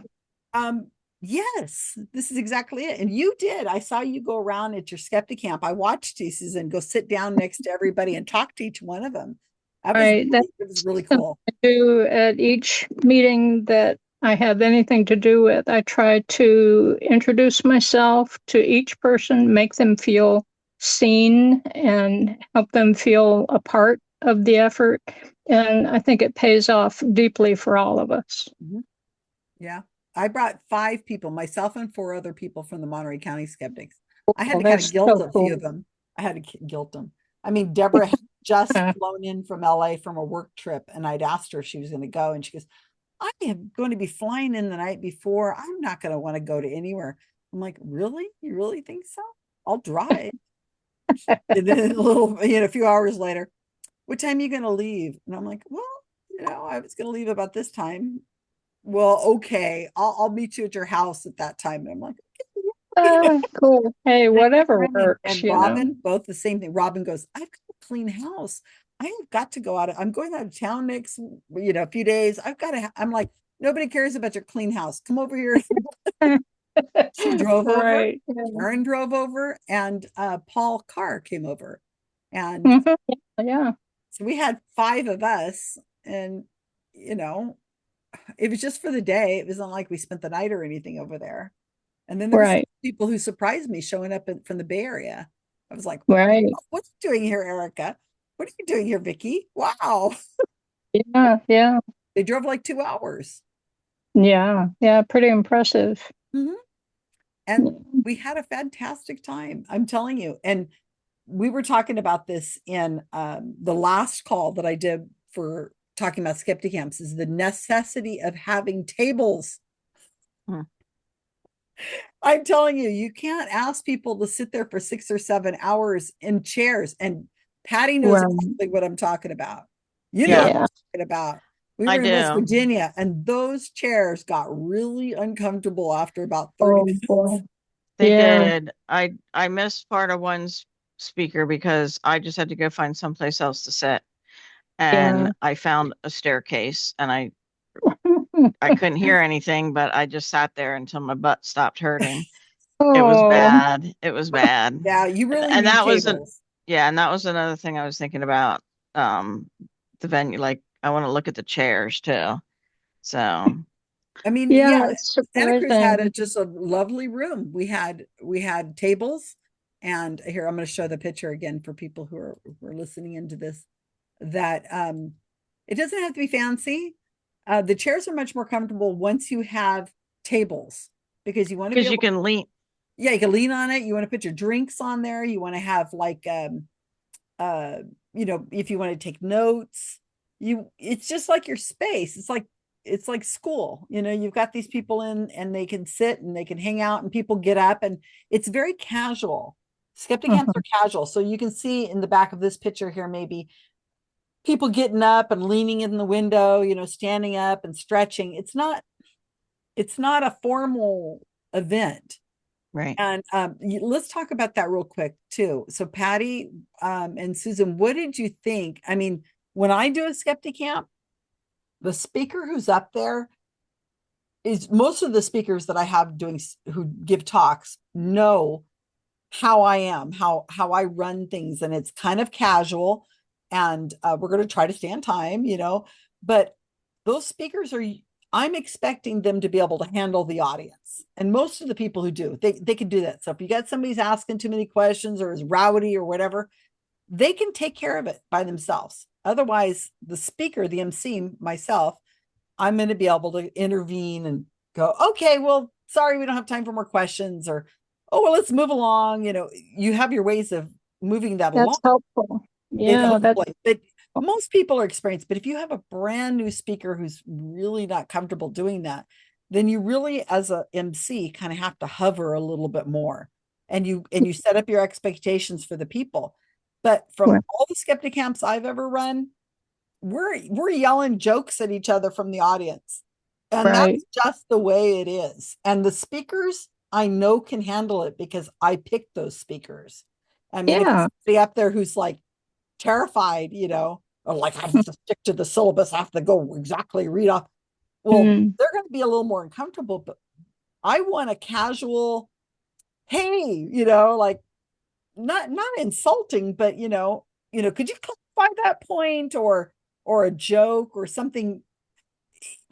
um, yes, this is exactly it. And you did. I saw you go around at your skeptic camp. I watched you, Susan, go sit down next to everybody and talk to each one of them. Right. It was really Something cool. I do at each meeting that I have anything to do with. I try to introduce myself to each person, make them feel seen, and help them feel a part of the effort. And I think it pays off deeply for all of us. Mhm. Yeah. I brought 5 people, myself and 4 other people from the Monterey County Skeptics. I had Well, to kind of that's guilt so a few cool. of them. I had to guilt them. I mean, Deborah had just Uh, flown in from LA from a work trip, and I'd asked her if she was going to go, and she goes, I am going to be flying in the night before. I'm not going to want to go to anywhere. I'm like, really? You really think so? I'll drive. And then a few hours later, what time are you going to leave? And I'm like, well, I was going to leave about this time. Well, okay, I'll meet you at your house at that time. And I'm like, cool. Hey, and I kept whatever ringing. works, And you know. Robin, both the same thing. Robin goes, I've got a clean house. I have got to go out. I'm going out of town next, a few days. I've got to, I'm like, nobody cares about your clean house. Come over here. She drove over, Right. Yeah. Karen drove over, and Paul Carr came over. And Mhm. Yeah. so we had 5 of us, and you know, it was just for the day. It wasn't like we spent the night or anything over there. And then there was Right. people who surprised me showing up from the Bay Area. I was like, Right. what are you doing here, Erica? What are you doing here, Vicky? Wow. Yeah. Yeah. They drove like 2 hours. Yeah. Yeah. Pretty impressive. Mhm. And we had a fantastic time. I'm telling you. And we were talking about this in the last call that I did for talking about skeptic camps is the necessity of having tables. Hmm. I'm telling you, you can't ask people to sit there for 6 or 7 hours in chairs. And Patty knows Right. exactly what I'm talking about. You know what Yeah, Yeah. I'm talking about. We I were in West do. Virginia, and those chairs got really uncomfortable after about 30 Oh minutes. boy. They Yeah. did. I missed part of one speaker because I just had to go find someplace else to sit. And Yeah. I found a staircase and I couldn't hear anything, but I just sat there until my butt stopped hurting. It was Oh. bad. It was bad. Yeah, you really And need that was an tables. yeah, and that was another thing I was thinking about. The venue, like I want to look at the chairs too. So I mean, Yeah. yeah, It's Santa Cruz had surprising. just a lovely room. We had tables, and here I'm going to show the picture again for people who are listening into this. That it doesn't have to be fancy. The chairs are much more comfortable once you have tables because you want to be because you able, can lean. yeah, you can lean on it. You want to put your drinks on there. You want to have like uh if you want to take notes, it's just like your space. It's like school. You've got these people in, and they can sit and they can hang out, and people get up, and it's very casual. Skeptic camps Mhm. are casual, so you can see in the back of this picture here maybe people getting up and leaning in the window, standing up and stretching. It's not it's not a formal event. Right. And let's talk about that real quick too. So Patty and Susan, what did you think? I mean, when I do a skeptic camp, the speaker who's up there is most of the speakers that I have doing who give talks know how I am, how I run things, and it's kind of casual. And we're going to try to stay on time, but those speakers are. I'm expecting them to be able to handle the audience, and most of the people who do, they can do that. So if you got somebody's asking too many questions or is rowdy or whatever, they can take care of it by themselves. Otherwise, the speaker, the MC, myself, I'm going to be able to intervene and go, okay, well, sorry, we don't have time for more questions, or, oh, well, let's move along. You have your ways of moving that along. That's helpful. It Yeah, that's hopefully, but most people are experienced. But if you have a brand new speaker who's really not comfortable doing that, then you really, as a MC, kind of have to hover a little bit more, and you set up your expectations for the people. But from right. all the skeptic camps I've ever run, we're yelling jokes at each other from the audience, and Right. that's just the way it is. And the speakers I know can handle it because I picked those speakers. I mean, if Yeah. somebody up there who's like terrified, or like I have to stick to the syllabus, I have to go exactly read off. Well, Mm, they're going to be a little more uncomfortable, but I want a casual, hey, like not insulting, but could you clarify that point, or a joke or something?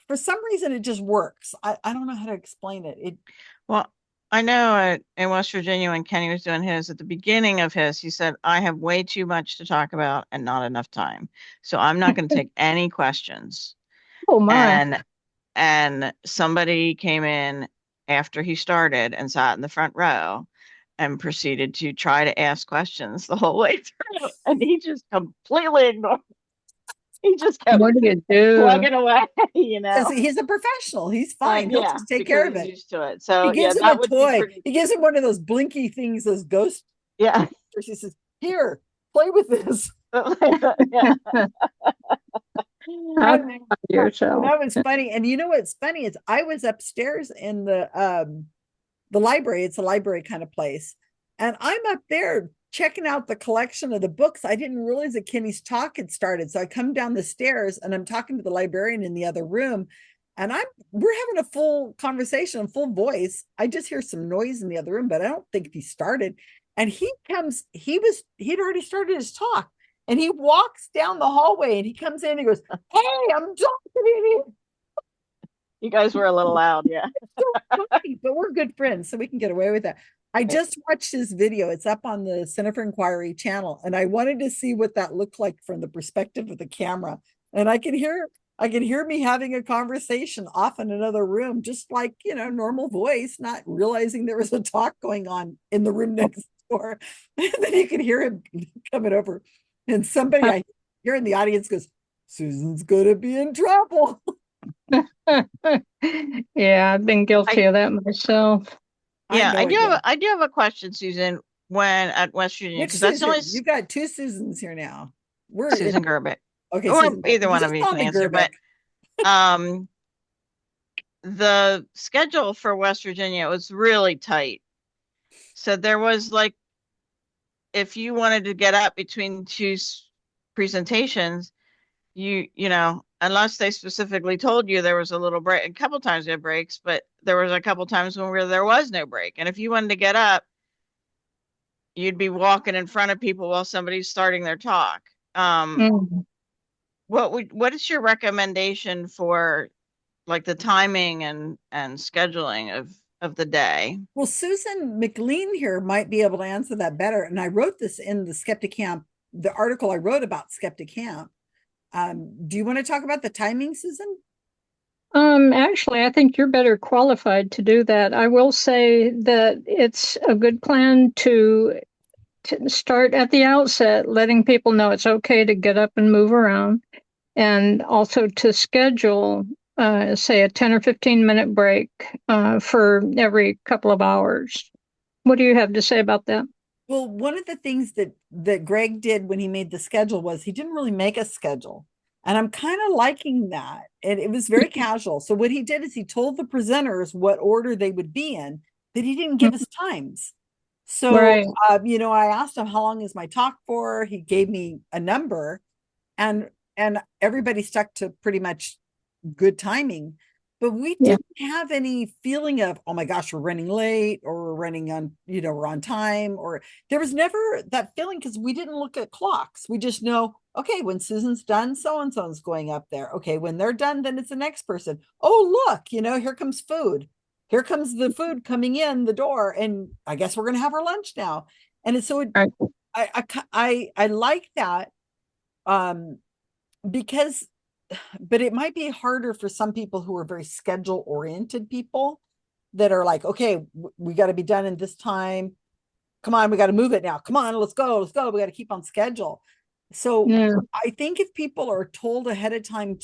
For some reason, it just works. I don't know how to explain it. Well, I know in West Virginia when Kenny was doing his, at the beginning of his, he said, I have way too much to talk about and not enough time. So I'm not going to take any questions. oh my. And somebody came in after he started and sat in the front row and proceeded to try to ask questions the whole way through. And he just completely ignored. He just kept What do you do? plugging away, Because he's a professional. He's fine. He'll Yeah, just take care because of he's it. used to it. He So yeah, gives him a that would be toy. pretty. He gives him one of those blinky things, those ghost. Yeah. He says, "Here, play with this." Yeah. How And about yourself? that was funny. And you know what's funny is I was upstairs in the library. It's a library kind of place, and I'm up there checking out the collection of the books. I didn't realize that Kenny's talk had started, so I come down the stairs and I'm talking to the librarian in the other room, and we're having a full conversation, full voice. I just hear some noise in the other room, but I don't think he started. And he'd already started his talk. And he walks down the hallway and he comes in and he goes, "Hey, I'm talking to you." You guys were a little loud, yeah. So funny, but we're good friends, so we can get away with that. I just watched his video. It's up on the Center for Inquiry channel, and I wanted to see what that looked like from the perspective of the camera. And I can hear me having a conversation off in another room, just like normal voice, not realizing there was a talk going on in the room next door. And then you can hear him coming over, and somebody I hear in the audience goes, "Susan's gonna be in trouble." Yeah, I've been guilty I of that myself. I yeah, know it. Yeah. I do have a question, Susan, when at West Virginia, Which because that's the only Susan? You got two Susans here now. We're in, Susan Gerbic. okay, Or Susan. either one of Just you call can me answer, Gerbic. but the schedule for West Virginia was really tight. So there was like, if you wanted to get up between two presentations, unless they specifically told you there was a little break, a couple times we had breaks, but there was a couple times where there was no break. And if you wanted to get up, you'd be walking in front of people while somebody's starting their talk. Mm. What is your recommendation for like the timing and scheduling of the day? Well, Susan McLean here might be able to answer that better. And I wrote this in the Skeptic Camp, the article I wrote about Skeptic Camp. Do you want to talk about the timing, Susan? Actually, I think you're better qualified to do that. I will say that it's a good plan to start at the outset, letting people know it's okay to get up and move around, and also to schedule, say, a 10 or 15-minute break for every couple of hours. What do you have to say about that? Well, one of the things that Greg did when he made the schedule was he didn't really make a schedule. And I'm kind of liking that. And it was very casual. So what he did is he told the presenters what order they would be in, but he didn't give us times. So, Right. I asked him, how long is my talk for? He gave me a number, and everybody stuck to pretty much good timing. But we Yeah. didn't have any feeling of, oh my gosh, we're running late, or we're running on, we're on time, or there was never that feeling because we didn't look at clocks. We just know, okay, when Susan's done, so and so's going up there. Okay, when they're done, then it's the next person. Oh, look, here comes food. Here comes the food coming in the door, and I guess we're going to have our lunch now. And so Right. I like that, um, because, but it might be harder for some people who are very schedule oriented people that are like, okay, we got to be done in this time. Come on, we got to move it now. Come on, let's go. We got to keep on schedule. So Yeah. I think if people are told ahead of time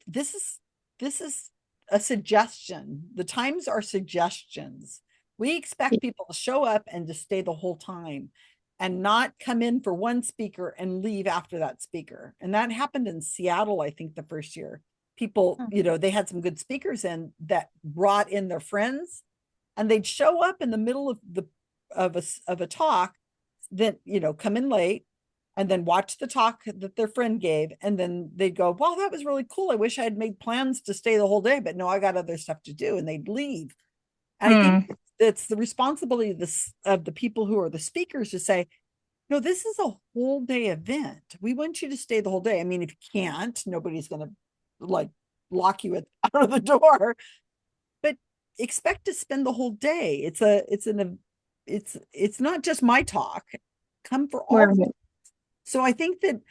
this is a suggestion. The times are suggestions. We expect people to show up and to stay the whole time and not come in for one speaker and leave after that speaker. And that happened in Seattle, I think, the first year. People, they had some good speakers in that brought in their friends, and they'd show up in the middle of a talk, then come in late, and then watch the talk that their friend gave, and then they'd go, wow, that was really cool. I wish I had made plans to stay the whole day, but no, I got other stuff to do, and they'd leave. And I think it's the responsibility of the people who are the speakers to say, no, this is a whole day event. We want you to stay the whole day. I mean, if you can't, nobody's going to like lock you out of the door, but expect to spend the whole day. It's not just my talk. Come for all. Right. So I think that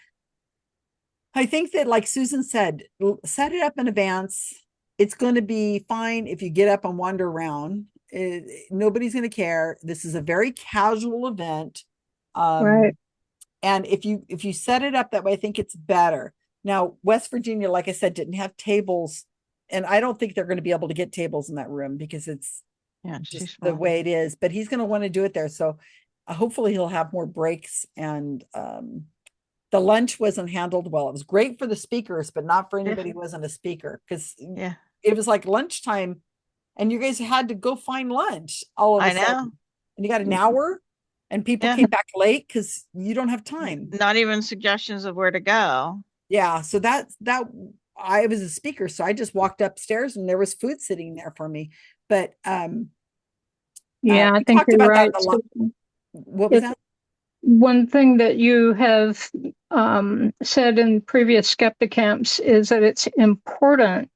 like Susan said, set it up in advance. It's going to be fine if you get up and wander around. Nobody's going to care. This is a very casual event. Right. And if you set it up that way, I think it's better. Now, West Virginia, like I said, didn't have tables, and I don't think they're going to be able to get tables in that room because it's just the way it is. But he's going to want to do it there, so hopefully he'll have more breaks. And the lunch wasn't handled well. It was great for the speakers, but not for anybody who wasn't a speaker, because it was like lunchtime, and you guys had to go find lunch all of a sudden, and you got an hour. And people came back late because you don't have time. Not even suggestions of where to go. Yeah. So that I was a speaker, so I just walked upstairs and there was food sitting there for me. But I we think talked you're about right. that a lot. What was that? One thing that you have said in previous SkeptiCamps is that it's important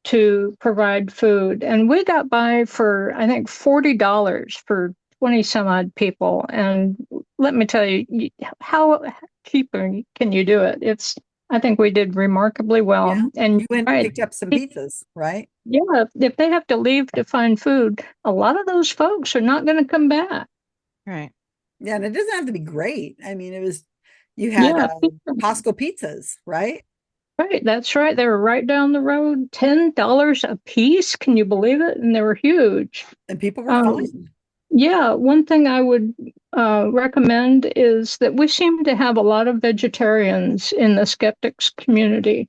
to provide food. And we got by for, I think, $40 for 20 some odd people. And let me tell you, how cheaper can you do it? I think we did remarkably well. Yeah. And you went and picked up some pizzas, right? Yeah, if they have to leave to find food, a lot of those folks are not going to come back. Right. Yeah, and it doesn't have to be great. I mean, you had Costco pizzas, right? Right, that's right. They were right down the road, $10 a piece. Can you believe it? And they were huge. And people were fine. Yeah, one thing I would recommend is that we seem to have a lot of vegetarians in the skeptics community.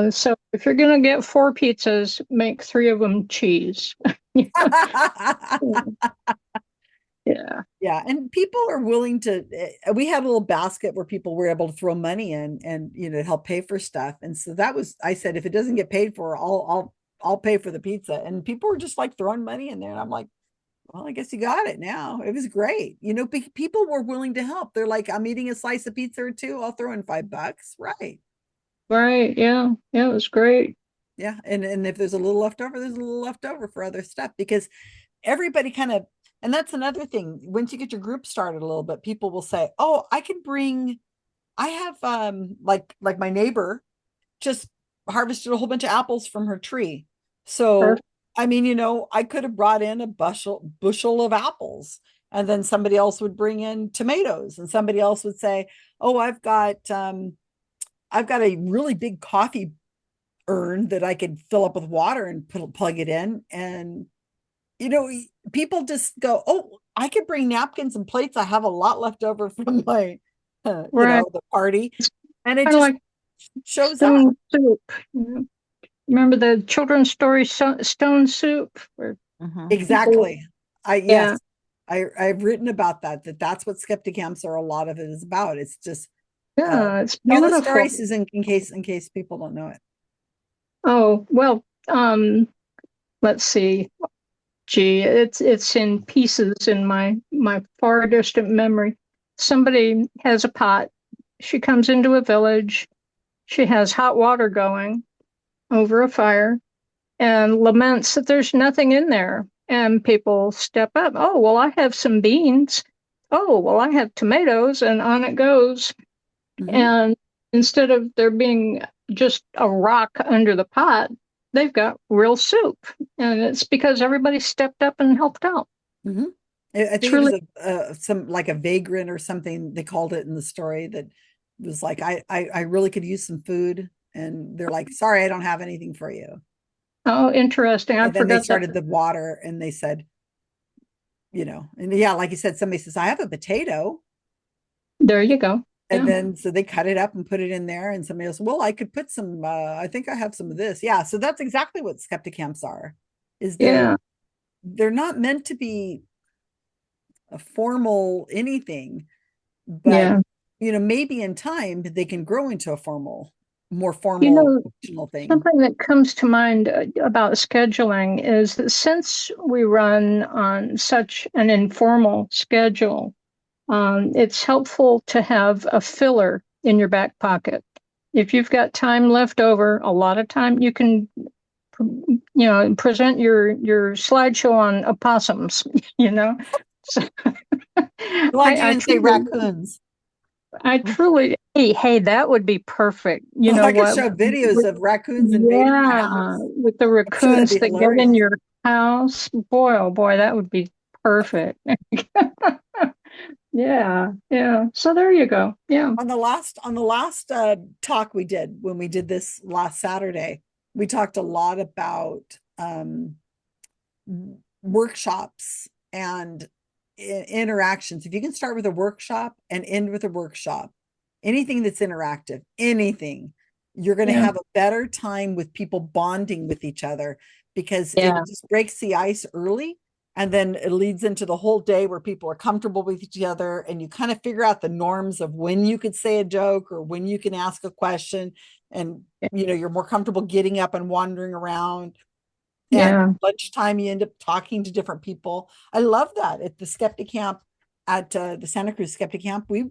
So if you're going to get 4 pizzas, make 3 of them cheese. Yeah. Yeah. And people are willing to, we had a little basket where people were able to throw money in and, help pay for stuff. And so I said, if it doesn't get paid for, I'll pay for the pizza. And people were just like throwing money in there. And I'm like, well, I guess you got it now. It was great. People were willing to help. They're like, I'm eating a slice of pizza or 2. I'll throw in $5. Right. Right. Yeah. Yeah. It was great. Yeah. And if there's a little left over, there's a little left over for other stuff, because everybody and that's another thing. Once you get your group started a little bit, people will say, oh, I have, like my neighbor just harvested a whole bunch of apples from her tree. So, Perfect. I mean, I could have brought in a bushel of apples, and then somebody else would bring in tomatoes, and somebody else would say, oh, I've got a really big coffee urn that I could fill up with water and plug it in. And, people just go, oh, I could bring napkins and plates. I have a lot left over from my, Right. the party. And it Kind of just, like shows up. Stone soup. Remember the children's story Stone Soup? Where Mhm. people, Exactly. Yes, yeah, I've written about that's what skeptic camps are. A lot of it is about. It's just yeah, it's tell the beautiful. story, Susan, in case people don't know it. Oh, well, let's see. Gee, it's in pieces in my far distant memory. Somebody has a pot. She comes into a village. She has hot water going over a fire and laments that there's nothing in there. And people step up. Oh, well, I have some beans. Oh, well, I have tomatoes, and on it goes. Mhm. And instead of there being just a rock under the pot, they've got real soup. And it's because everybody stepped up and helped out. Mhm. I think it was Truly, some like a vagrant or something they called it in the story that was like, I really could use some food. And they're like, sorry, I don't have anything for you. oh, interesting. I And then they forgot that. started the water and they said, and yeah, like you said, somebody says, I have a potato. There you go. And Yeah. then so they cut it up and put it in there. And somebody else, well, I could put some, I think I have some of this. Yeah. So that's exactly what skeptic camps are, is Yeah. they're not meant to be a formal anything, but Yeah. maybe in time they can grow into a more You formal know, functional thing. something that comes to mind about scheduling is that since we run on such an informal schedule, it's helpful to have a filler in your back pocket. If you've got time left over, a lot of time, you can, present your slideshow on opossums. You know, so Glad you I didn't say truly, raccoons. I truly, hey, that would be perfect. You know I could what? show videos of raccoons invading my Yeah, house. with the I'm sure that'd raccoons be that get in hilarious. your house. Boy, oh boy, that would be perfect. Yeah, yeah. So there you go. Yeah, On the last talk we did when we did this last Saturday, we talked a lot about workshops and interactions. If you can start with a workshop and end with a workshop, anything that's interactive, anything, you're going to yeah, have a better time with people bonding with each other because it yeah, just breaks the ice early. And then it leads into the whole day where people are comfortable with each other and you kind of figure out the norms of when you could say a joke or when you can ask a question. And, you're more comfortable getting up and wandering around, and yeah, lunchtime you end up talking to different people. I love that at the skeptic camp, at the Santa Cruz skeptic camp. We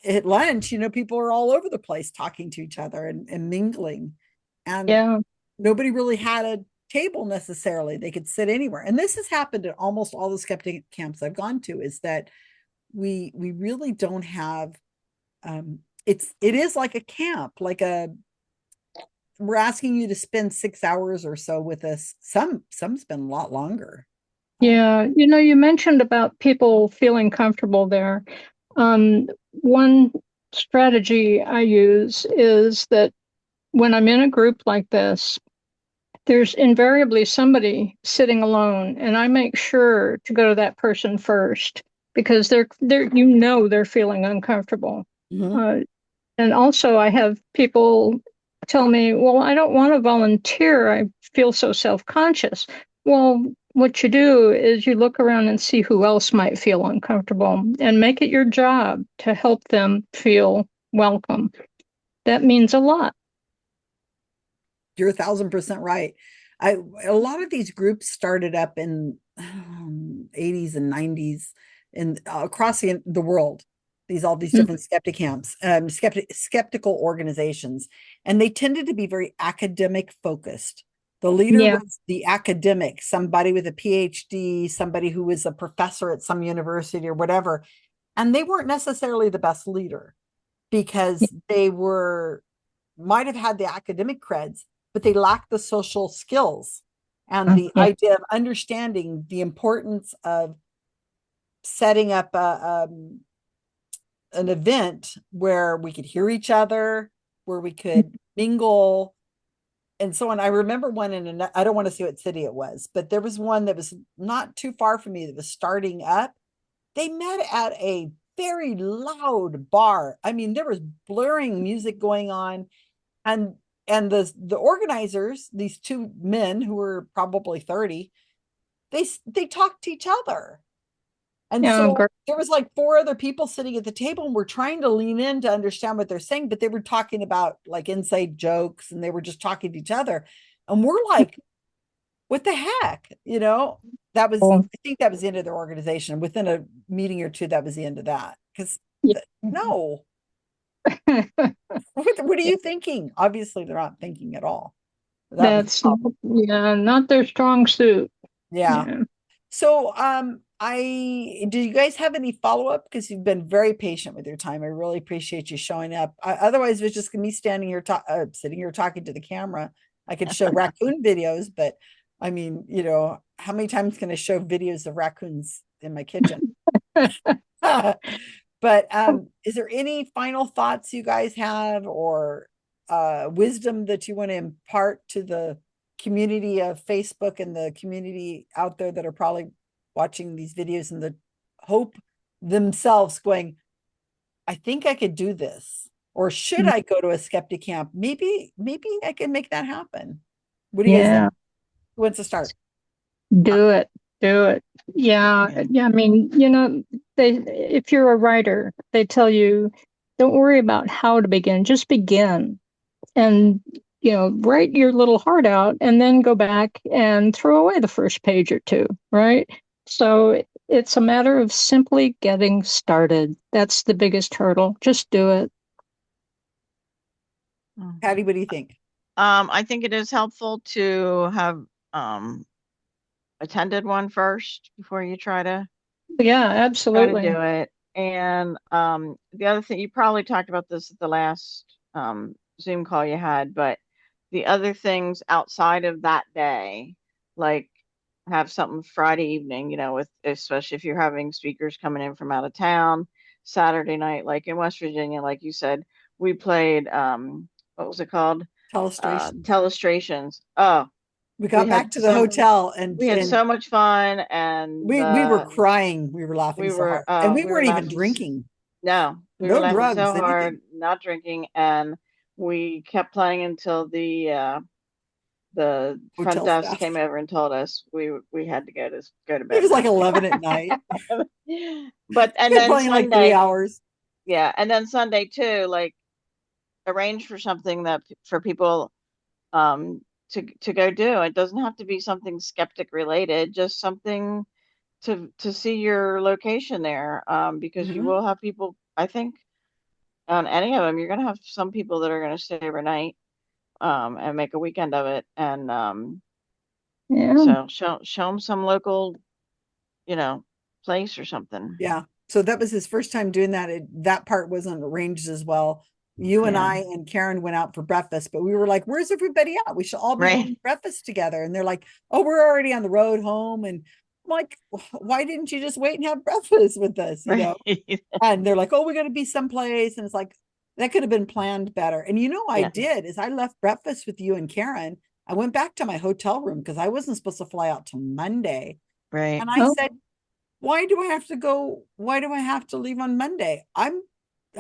at lunch, people are all over the place talking to each other and mingling, and yeah, nobody really had a table necessarily. They could sit anywhere, and this has happened at almost all the skeptic camps I've gone to, is that we really don't have, it is like a camp, like a we're asking you to spend 6 hours or so with us. Some spend a lot longer. yeah. You mentioned about people feeling comfortable there. One strategy I use is that when I'm in a group like this, there's invariably somebody sitting alone, and I make sure to go to that person first because they're feeling uncomfortable. Mhm. Uh, and also, I have people tell me, "Well, I don't want to volunteer. I feel so self-conscious." Well, what you do is you look around and see who else might feel uncomfortable and make it your job to help them feel welcome. That means a lot. You're 1,000% right. A lot of these groups started up in 80s and 90s and across the world. All these Mm, different skeptic camps, skeptical organizations, and they tended to be very academic focused. The leader yeah, was the academic, somebody with a PhD, somebody who was a professor at some university or whatever, and they weren't necessarily the best leader because they were might have had the academic creds, but they lacked the social skills and the yeah, idea of understanding the importance of setting up an event where we could hear each other, where we could mingle, and so on. I remember one I don't want to say what city it was, but there was one that was not too far from me that was starting up. They met at a very loud bar. I mean, there was blaring music going on, and the organizers, these two men who were probably 30, they talked to each other. And Yeah, so there was like four other people sitting at the table, and we're trying to lean in to understand what they're saying, but they were talking about like inside jokes, and they were just talking to each other. And we're like, what the heck? That was, great. I think that was the end of their organization. Within a meeting or two, that was the end of that. Because Yeah. no, what are you thinking? Obviously, they're not thinking at all. That was the That's problem. yeah, not their strong suit. Yeah. Yeah. So, I do you guys have any follow-up? Because you've been very patient with your time. I really appreciate you showing up. Otherwise, it was just me standing here, sitting here talking to the camera. I could show raccoon videos, but I mean, how many times can I show videos of raccoons in my kitchen? But is there any final thoughts you guys have, or wisdom that you want to impart to the community of Facebook and the community out there that are probably watching these videos, and the hope themselves going, I think I could do this, or should I go to a skeptic camp? Maybe I can make that happen. What do you guys think? Yeah. Who wants to start? Do it. Do it. Yeah. Yeah. Yeah. I mean, if you're a writer, they tell you, don't worry about how to begin, just begin and, write your little heart out and then go back and throw away the first page or two, right? So it's a matter of simply getting started. That's the biggest hurdle. Just do it. Patty, what do you think? I think it is helpful to have attended one first before you Yeah, try to absolutely. do it. And the other thing, you probably talked about this at the last Zoom call you had, but the other things outside of that day, like have something Friday evening, with especially if you're having speakers coming in from out of town, Saturday night, like in West Virginia, like you said, we played what was it called? Telestration. Telestrations. Oh, We we got back had to the so hotel, and we had so much fun, and we were crying. We were laughing so hard, and we we were weren't even laughing. drinking. No, we were No laughing drugs, so anything. hard, not drinking, and we kept playing until the front Hotel desk staff. came over and told us we had to go to It bed was like now. 11 at night. But and We've been then playing like 3 hours. Yeah, and then Sunday too, like arrange for something that for people um to go do. It doesn't have to be something skeptic related, just something to see your location there, because you Mhm. will have people, I think, on any of them, you're going to have some people that are going to stay overnight, and make a weekend of it. And Yeah. so show them some local, you know, place or something. Yeah. So that was his first time doing that. That part wasn't arranged as well. You and Yeah. I and Karen went out for breakfast, but we were like, where's everybody at? We should all be Right. going to breakfast together. And they're like, oh, we're already on the road home. And I'm like, why didn't you just wait and have breakfast with us? Right. And they're like, oh, we're going to be someplace. And it's like, that could have been planned better. And I Yeah. did is I left breakfast with you and Karen. I went back to my hotel room because I wasn't supposed to fly out till Monday. Right. And I Oh, said, why do I have to go? Why do I have to leave on Monday? I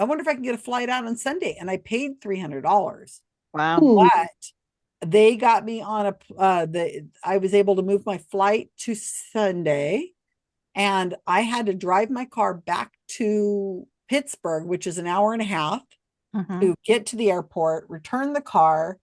wonder if I can get a flight out on Sunday. And I paid $300. Wow. ooh, But they got me on I was able to move my flight to Sunday, and I had to drive my car back to Pittsburgh, which is an hour and a half, Hmm. to get to the airport, return the car,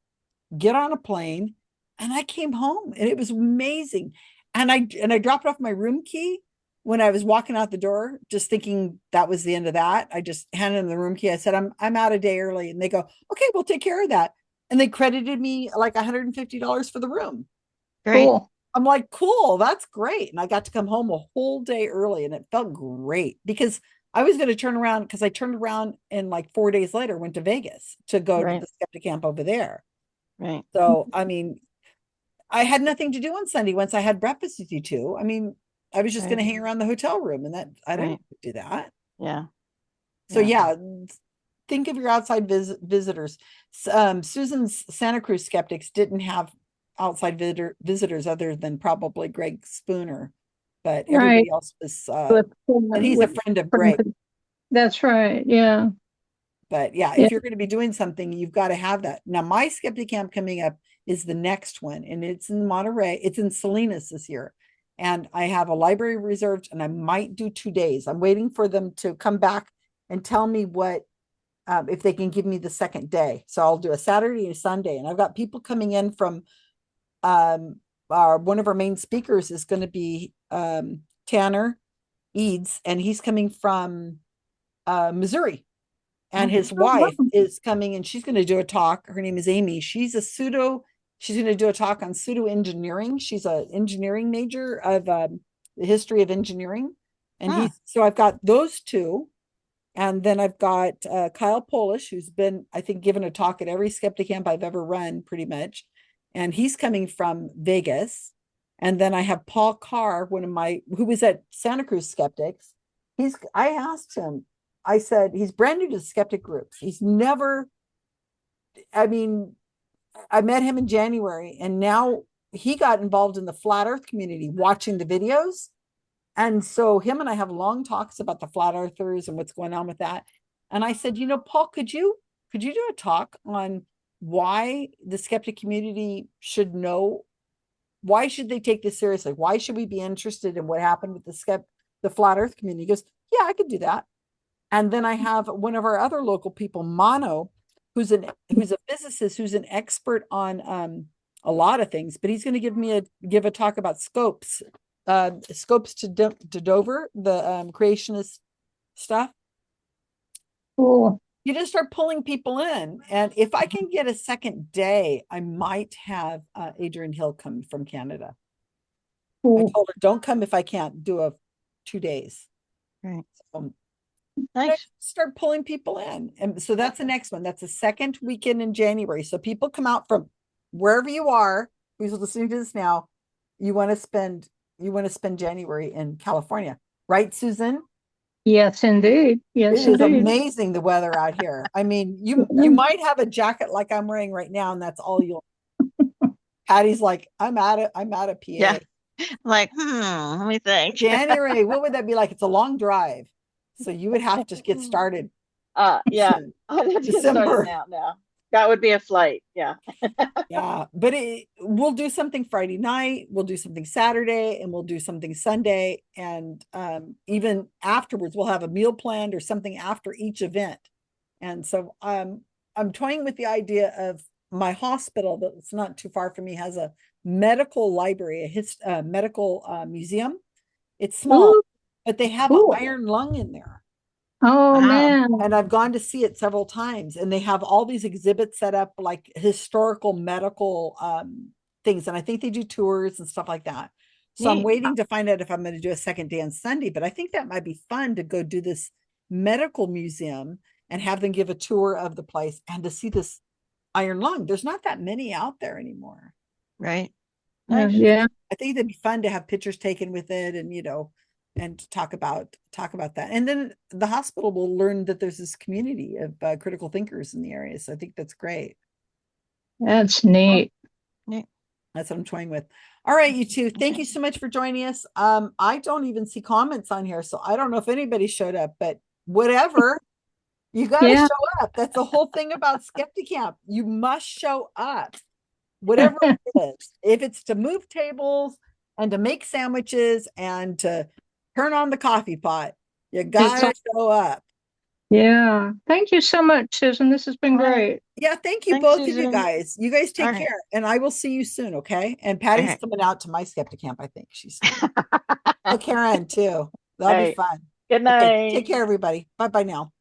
get on a plane, and I came home, and it was amazing. And I dropped off my room key when I was walking out the door, just thinking that was the end of that. I just handed them the room key. I said, I'm out a day early. And they go, okay, we'll take care of that. And they credited me like $150 for the room. Great. cool. I'm like, cool, that's great. And I got to come home a whole day early, and it felt great because I was going to turn around, because I turned around and like 4 days later went to Vegas to go to Right. the skeptic camp over there. Right. So, I mean, I had nothing to do on Sunday once I had breakfast with you two. I mean, I was just going Right. to hang around the hotel room, and that I don't Right. do that. Yeah. So Yeah. yeah, think of your outside visitors. Susan's Santa Cruz skeptics didn't have outside visitors other than probably Greg Spooner, but Right. everybody else was, With, and he's a with friend of Greg. That's right. Yeah. But yeah, Yeah. if you're going to be doing something, you've got to have that. Now, my Skeptic Camp coming up is the next one, and it's in Monterey. It's in Salinas this year. And I have a library reserved, and I might do 2 days. I'm waiting for them to come back and tell me what, if they can give me the second day. So I'll do a Saturday and a Sunday. And I've got people coming in from, one of our main speakers is going to be Tanner Eads, and he's coming from Missouri. And his Oh, wife wow. is coming, and she's going to do a talk. Her name is Amy. She's going to do a talk on pseudo engineering. She's an engineering major of the history of engineering. And so I've got those two. And then I've got Kyle Polish, who's been, I think, given a talk at every Skeptic Camp I've ever run, pretty much. And he's coming from Vegas. And then I have Paul Carr, who was at Santa Cruz Skeptics. I asked him, I said, he's brand new to the skeptic groups. I mean, I met him in January, and now he got involved in the flat earth community, watching the videos. And so him and I have long talks about the flat earthers and what's going on with that. And I said, Paul, could you do a talk on why the skeptic community should know, why should they take this seriously? Why should we be interested in what happened with the flat earth community? He goes, yeah, I could do that. And then I have one of our other local people, Mono, who's a physicist, who's an expert on a lot of things, but he's going to give a talk about scopes to Dover, the creationist stuff. Cool. You just start pulling people in, and if I can get a second day, I might have Adrian Hill come from Canada. Cool. I told her, don't come if I can't do 2 days. Right. So, Nice. start pulling people in. And so that's the next one. That's the second weekend in January. So people come out from wherever you are, who's listening to this now, you want to spend January in California, right, Susan? Yes, indeed. Yes, It is indeed. amazing the weather out here. I mean, you might have a jacket like I'm wearing right now, and that's all you'll. Patty's like, I'm out of PA. Yeah. Like, let me think. January, what would that be like? It's a long drive. So you would have to get started. Yeah. I'll have to get started now. That would be a flight. Yeah. Yeah. But we'll do something Friday night, we'll do something Saturday, and we'll do something Sunday. And even afterwards, we'll have a meal planned or something after each event. And so I'm toying with the idea of my hospital that's not too far from me has a medical library, a medical museum. It's small, Ooh, but they have cool. an iron lung in there. Oh, Wow. man. And I've gone to see it several times, and they have all these exhibits set up, like historical medical things. And I think they do tours and stuff like that. So I'm Neat. waiting to find out if I'm going to do a second day on Sunday, but I think that might be fun to go do this medical museum and have them give a tour of the place and to see this iron lung. There's not that many out there anymore. Right. Nice. Nice. Yeah. I think it'd be fun to have pictures taken with it, and and talk about that. And then the hospital will learn that there's this community of critical thinkers in the area. So I think that's great. That's neat. Neat. That's what I'm toying with. All right, you two, thank you so much for joining us. I don't even see comments on here, so I don't know if anybody showed up, but whatever, you got to show up. That's the whole thing about SkeptiCamp. You must show up, whatever it is. If it's to move tables and to make sandwiches and to turn on the coffee pot, you got to show up. Yeah. Thank you so much, Susan. This has been great. Yeah, thank you, Thanks, both Susan. of you guys. You guys take All right. care, and I will see you soon, okay? And Patty's Okay. coming out to my SkeptiCamp, I think. She's Karen too. That'll be fun. Good night. Okay, take care, everybody. Bye-bye now.